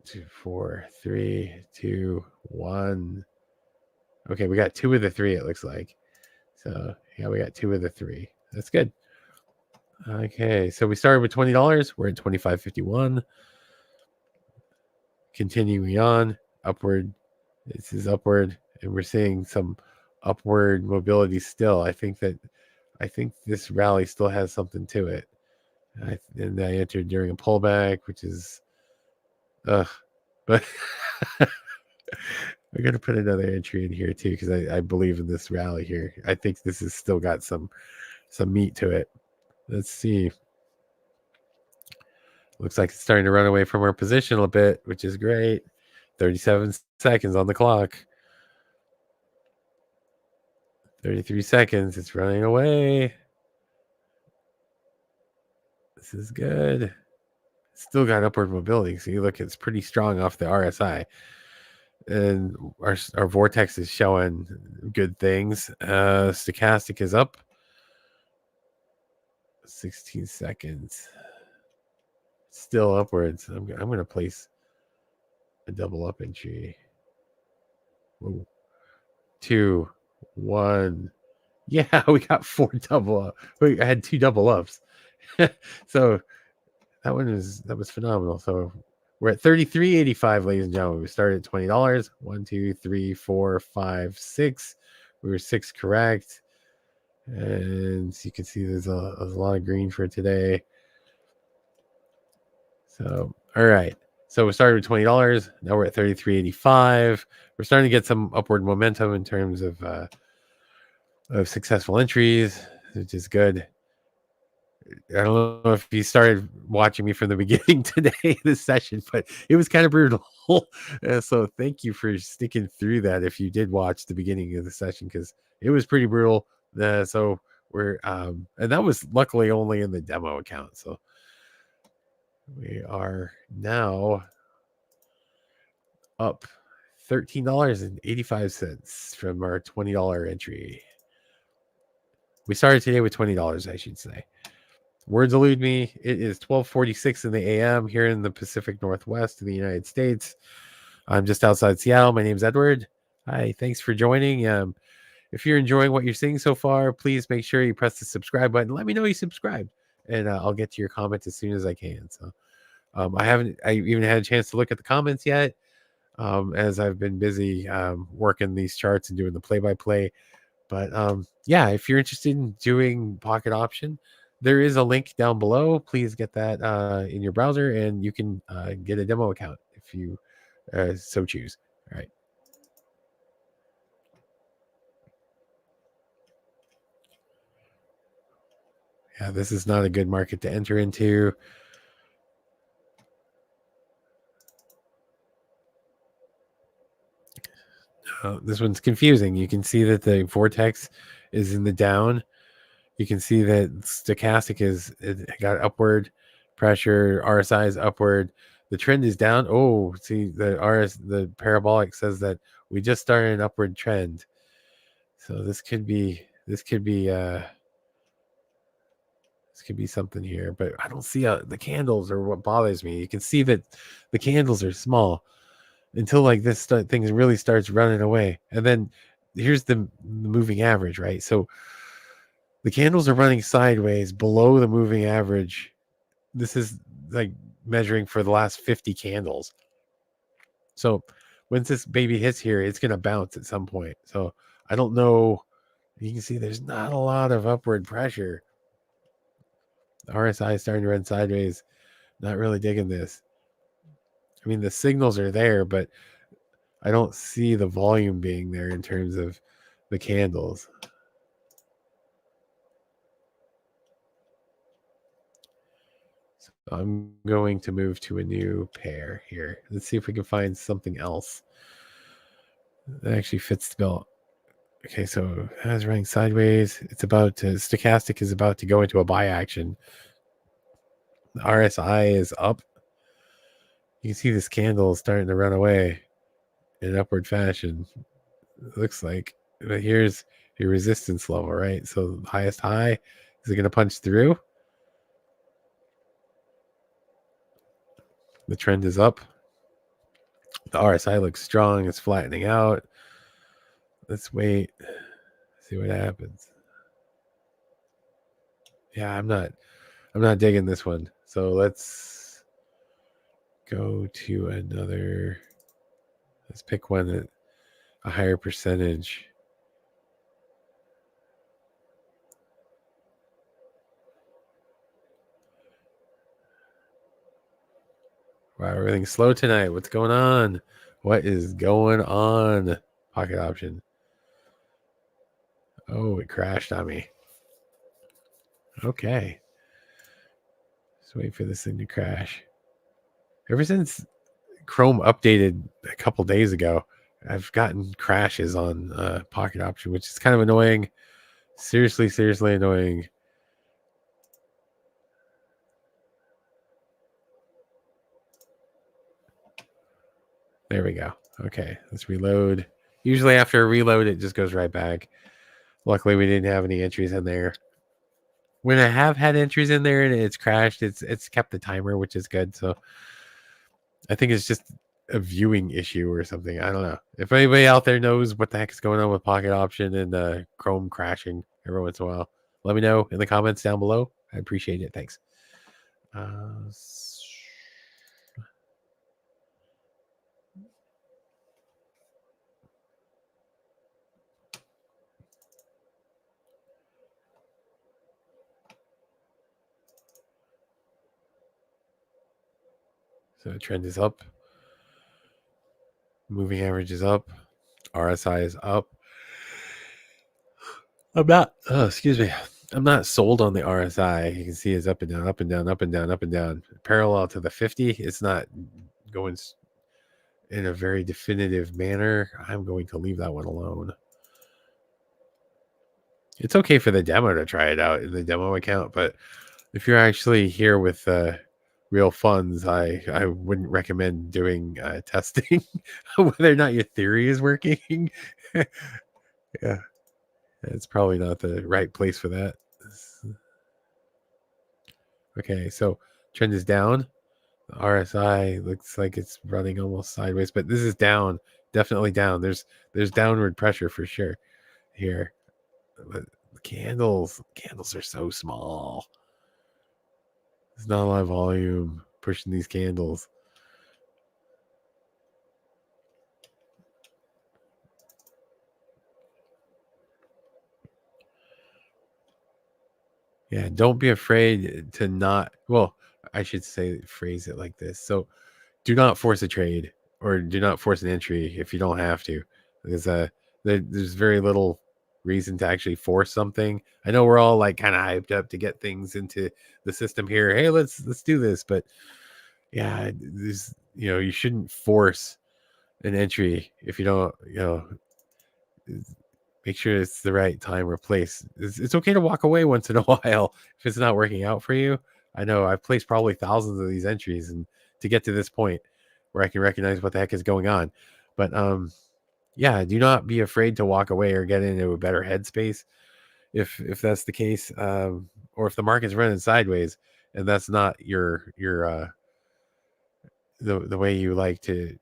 Speaker 1: 2, 4, 3, 2, 1. Okay, we got 2 of the 3, it looks like. So yeah, we got 2 of the 3. That's good. Okay, so we started with $20. We're at $25.51. Continuing on upward. This is upward. and we're seeing some upward mobility still. I think this rally still has something to it. And I entered during a pullback, which is but I'm gonna put another entry in here too because I believe in this rally here. I think this has still got some meat to it. Let's see. Looks like it's starting to run away from our position a bit, which is great. 37 seconds on the clock. 33 seconds. It's running away. This is good. Still got upward mobility. So you look, it's pretty strong off the RSI. And our vortex is showing good things. Stochastic is up. 16 seconds. Still upwards. I'm going to place a double up entry. Whoa. 2, 1. Yeah, we got 4 double up. I had 2 double ups. So that was phenomenal. So we're at 33.85, ladies and gentlemen. We started at $20. 1, 2, 3, 4, 5, 6. We were 6 correct. And you can see there's a lot of green for today. So, all right. So we started with $20. Now we're at $33.85. We're starting to get some upward momentum in terms of successful entries, which is good. I don't know if you started watching me from the beginning today, this session, but it was kind of brutal. So thank you for sticking through that if you did watch the beginning of the session, because it was pretty brutal. So we're and that was luckily only in the demo account. So we are now up $13.85 from our $20 entry. We started today with $20, I should say. Words elude me. It is 12:46 in the AM here in the Pacific Northwest of the United States. I'm just outside Seattle. My name's Edward. Hi, thanks for joining. If you're enjoying what you're seeing so far, please make sure you press the subscribe button. Let me know you subscribed, and I'll get to your comment as soon as I can. So I even had a chance to look at the comments yet, as I've been busy working these charts and doing the play-by-play. But yeah, if you're interested in doing pocket option, there is a link down below. Please get that in your browser, and you can get a demo account if you so choose. All right. Yeah, this is not a good market to enter into. This one's confusing. You can see that the vortex is in the down. You can see that stochastic it got upward pressure. RSI is upward. The trend is down. Oh, see the parabolic says that we just started an upward trend. So this could be something here, but I don't see the candles are what bothers me. You can see that the candles are small until like this thing really starts running away. And then here's the moving average, right? So the candles are running sideways below the moving average. This is like measuring for the last 50 candles. So once this baby hits here, it's going to bounce at some point. So I don't know. You can see there's not a lot of upward pressure. The RSI is starting to run sideways. Not really digging this. I mean, the signals are there, but I don't see the volume being there in terms of the candles. So I'm going to move to a new pair here. Let's see if we can find something else that actually fits the bill. Okay, so that's running sideways. Stochastic is about to go into a buy action. The RSI is up. You can see this candle is starting to run away in upward fashion. It looks like, but here's your resistance level, right? So the highest high, is it going to punch through? The trend is up. The RSI looks strong. It's flattening out. Let's wait. See what happens. Yeah, I'm not digging this one. So let's go to another. Let's pick one that a higher percentage. Wow, everything's slow tonight. What's going on? What is going on? Pocket option. Oh, it crashed on me. Okay. Just wait for this thing to crash. Ever since Chrome updated a couple days ago, I've gotten crashes on Pocket Option, which is kind of annoying. Seriously annoying. There we go. Okay, let's reload. Usually after a reload, it just goes right back. Luckily, we didn't have any entries in there. When I have had entries in there and it's crashed, it's kept the timer, which is good. So I think it's just a viewing issue or something. I don't know. If anybody out there knows what the heck is going on with Pocket Option and Chrome crashing every once in a while, let me know in the comments down below. I appreciate it. Thanks. So the trend is up. Moving average is up. RSI is up. I'm not, excuse me. I'm not sold on the RSI. You can see it's up and down, up and down, up and down, up and down. Parallel to the 50. It's not going in a very definitive manner. I'm going to leave that one alone. It's okay for the demo to try it out in the demo account, but if you're actually here with real funds, I wouldn't recommend doing testing whether or not your theory is working. Yeah, it's probably not the right place for that. Okay, so trend is down. The RSI looks like it's running almost sideways, but this is down, definitely down. There's downward pressure for sure here. But the candles are so small. There's not a lot of volume pushing these candles. Yeah, don't be afraid to not. Well, I should say phrase it like this. So, do not force a trade or do not force an entry if you don't have to, because there's very little reason to actually force something. I know we're all like kind of hyped up to get things into the system here. Hey, let's do this, but yeah, this you shouldn't force an entry if you don't make sure it's the right time or place. It's okay to walk away once in a while if it's not working out for you. I know I've placed probably thousands of these entries and to get to this point where I can recognize what the heck is going on. But yeah, do not be afraid to walk away or get into a better headspace if that's the case, or if the market's running sideways and that's not your the way you like to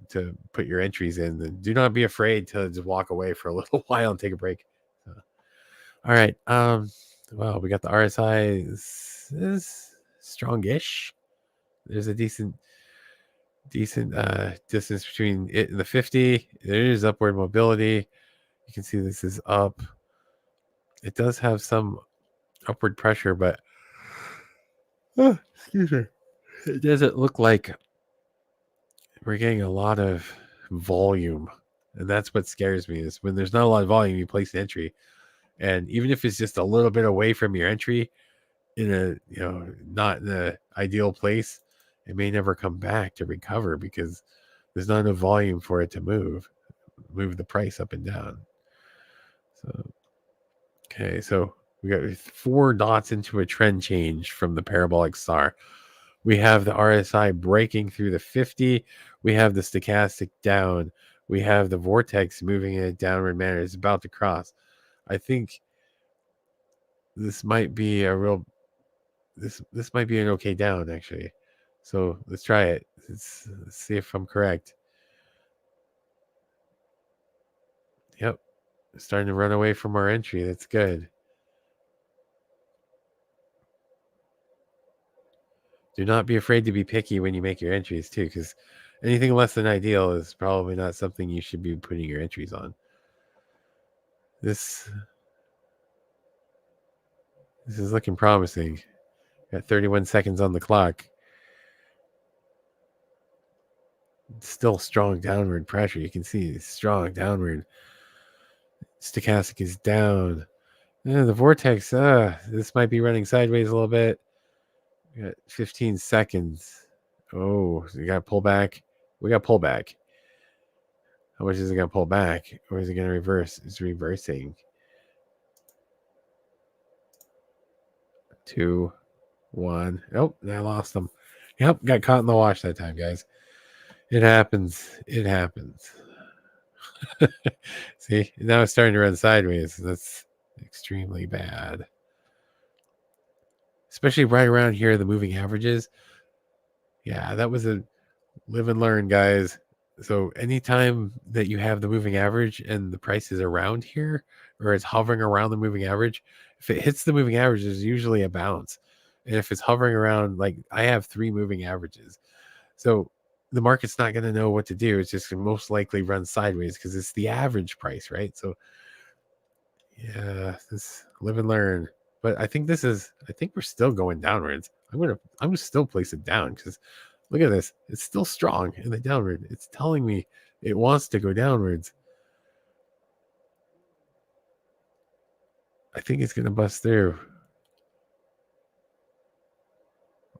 Speaker 1: put your entries in, then do not be afraid to just walk away for a little while and take a break. All right. Well, we got the RSI is strongish. There's a decent distance between it and the 50. There is upward mobility. You can see this is up. It does have some upward pressure, but excuse me. It doesn't look like we're getting a lot of volume. And that's what scares me is when there's not a lot of volume, you place an entry. And even if it's just a little bit away from your entry in a, not in the ideal place, it may never come back to recover because there's not enough volume for it to move the price up and down. So, okay, so we got 4 dots into a trend change from the Parabolic SAR. We have the RSI breaking through the 50. We have the stochastic down. We have the vortex moving in a downward manner. It's about to cross. I think this might be a real this might be an okay down actually. So let's try it. Let's see if I'm correct. Yep. Starting to run away from our entry. That's good. Do not be afraid to be picky when you make your entries too, because anything less than ideal is probably not something you should be putting your entries on. This is looking promising. Got 31 seconds on the clock. Still strong downward pressure. You can see strong downward. Stochastic is down. The vortex, this might be running sideways a little bit. We got 15 seconds. Oh, so you got to pull back. We got pull back. How much is it going to pull back? Or is it going to reverse? It's reversing. 2, 1. Oh, I lost them. Yep, got caught in the wash that time, guys. It happens. It happens. See, now it's starting to run sideways. That's extremely bad. Especially right around here, the moving averages. Yeah, that was a live and learn, guys. So anytime that you have the moving average and the price is around here, or it's hovering around the moving average, if it hits the moving average, there's usually a bounce. And if it's hovering around, like I have 3 moving averages. So the market's not going to know what to do. It's just most likely run sideways because it's the average price, right? So yeah, this live and learn. But I think we're still going downwards. I'm gonna still place it down because look at this. It's still strong in the downward. It's telling me it wants to go downwards. I think it's gonna bust through.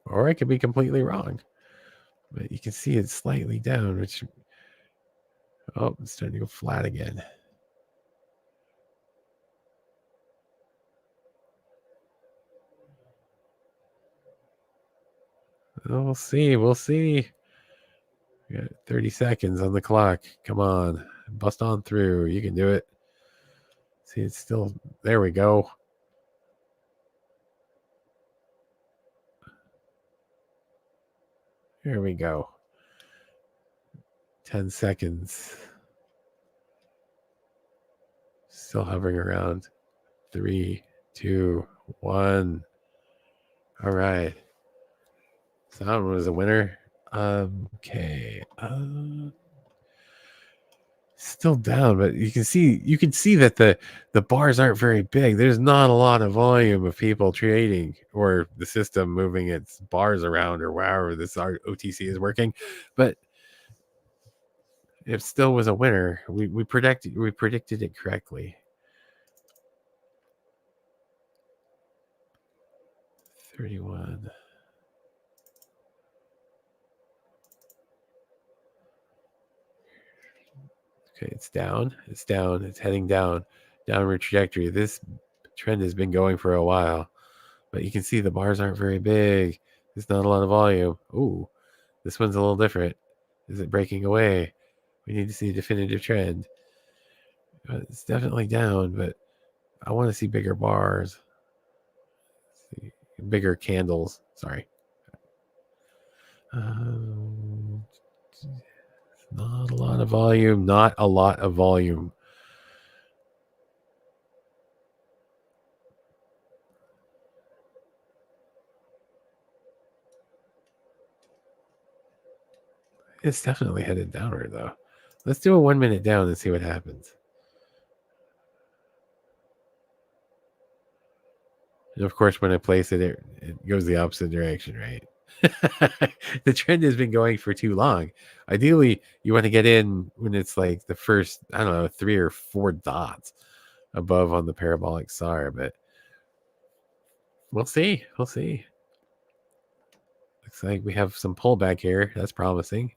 Speaker 1: Or I could be completely wrong. But you can see it's slightly down, which it's starting to go flat again. We'll see. We'll see. We got 30 seconds on the clock. Come on. Bust on through. You can do it. See, it's still there. We go. Here we go. 10 seconds. Still hovering around. 3, 2, 1. All right. So that one was a winner. Okay. Still down, but you can see that the bars aren't very big. There's not a lot of volume of people trading or the system moving its bars around or wherever this OTC is working. But it still was a winner. We predicted it correctly. 31. Okay, it's down. It's down. It's heading down. Downward trajectory. This trend has been going for a while, but you can see the bars aren't very big. There's not a lot of volume. Ooh, this one's a little different. Is it breaking away? We need to see a definitive trend. It's definitely down, but I want to see bigger bars. Bigger candles. Sorry. Not a lot of volume. Not a lot of volume. It's definitely headed downward, though. Let's do a 1 minute down and see what happens. And of course, when I place it, it goes the opposite direction, right? The trend has been going for too long. Ideally, you want to get in when it's like the first, 3 or 4 dots above on the parabolic SAR, but we'll see. We'll see. Looks like we have some pullback here. That's promising.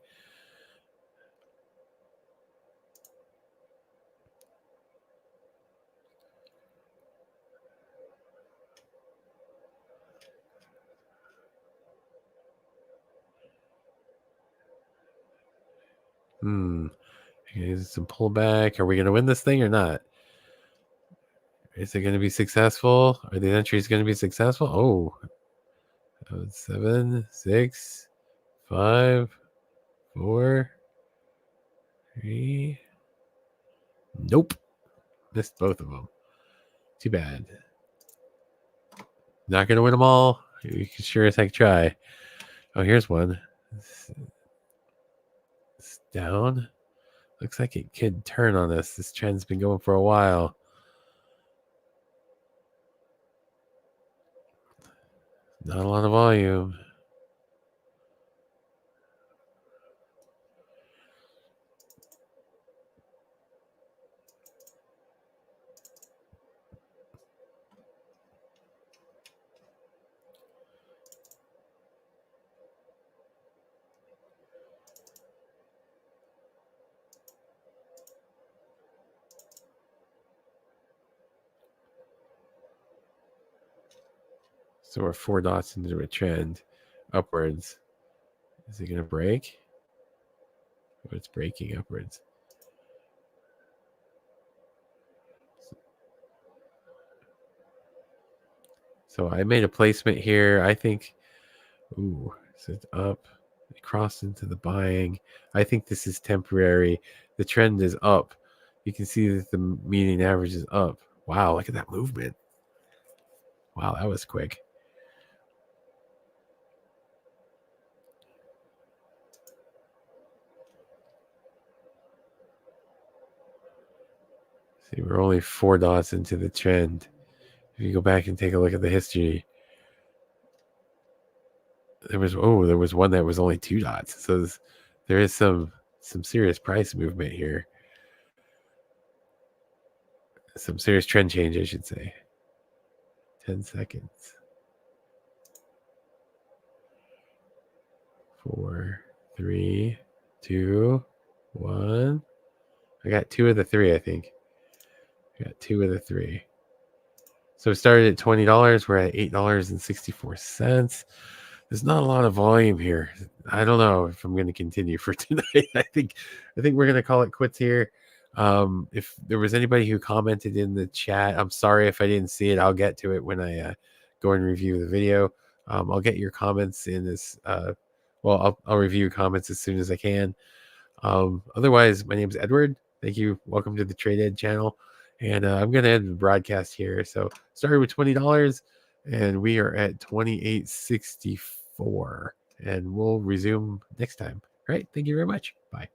Speaker 1: Okay, some pullback. Are we going to win this thing or not? Is it going to be successful? Are the entries going to be successful? Oh, 7, 6, 5, 4, 3. Nope. Missed both of them. Too bad. Not going to win them all. You can sure as heck try. Oh, here's one. It's down. Looks like it could turn on us. This trend's been going for a while. Not a lot of volume. So we're 4 dots into a trend upwards. Is it going to break? Oh, it's breaking upwards. So I made a placement here. I think, ooh, so it's up. It crossed into the buying. I think this is temporary. The trend is up. You can see that the median average is up. Wow, look at that movement. Wow, that was quick. See, we're only 4 dots into the trend. If you go back and take a look at the history, there was one that was only 2 dots. So there is some serious price movement here. Some serious trend change, I should say. 10 seconds. 4, 3, 2, 1. I got 2 of the 3, I think. I got 2 of the 3. So it started at $20. We're at $8.64. There's not a lot of volume here. I don't know if I'm going to continue for tonight. I think we're going to call it quits here. If there was anybody who commented in the chat, I'm sorry if I didn't see it. I'll get to it when I go and review the video. I'll get your comments in this. I'll review comments as soon as I can. Otherwise, my name's Edward. Thank you. Welcome to the Trade Ed channel. And I'm going to end the broadcast here. So started with $20 and we are at $28.64. And we'll resume next time. All right. Thank you very much. Bye.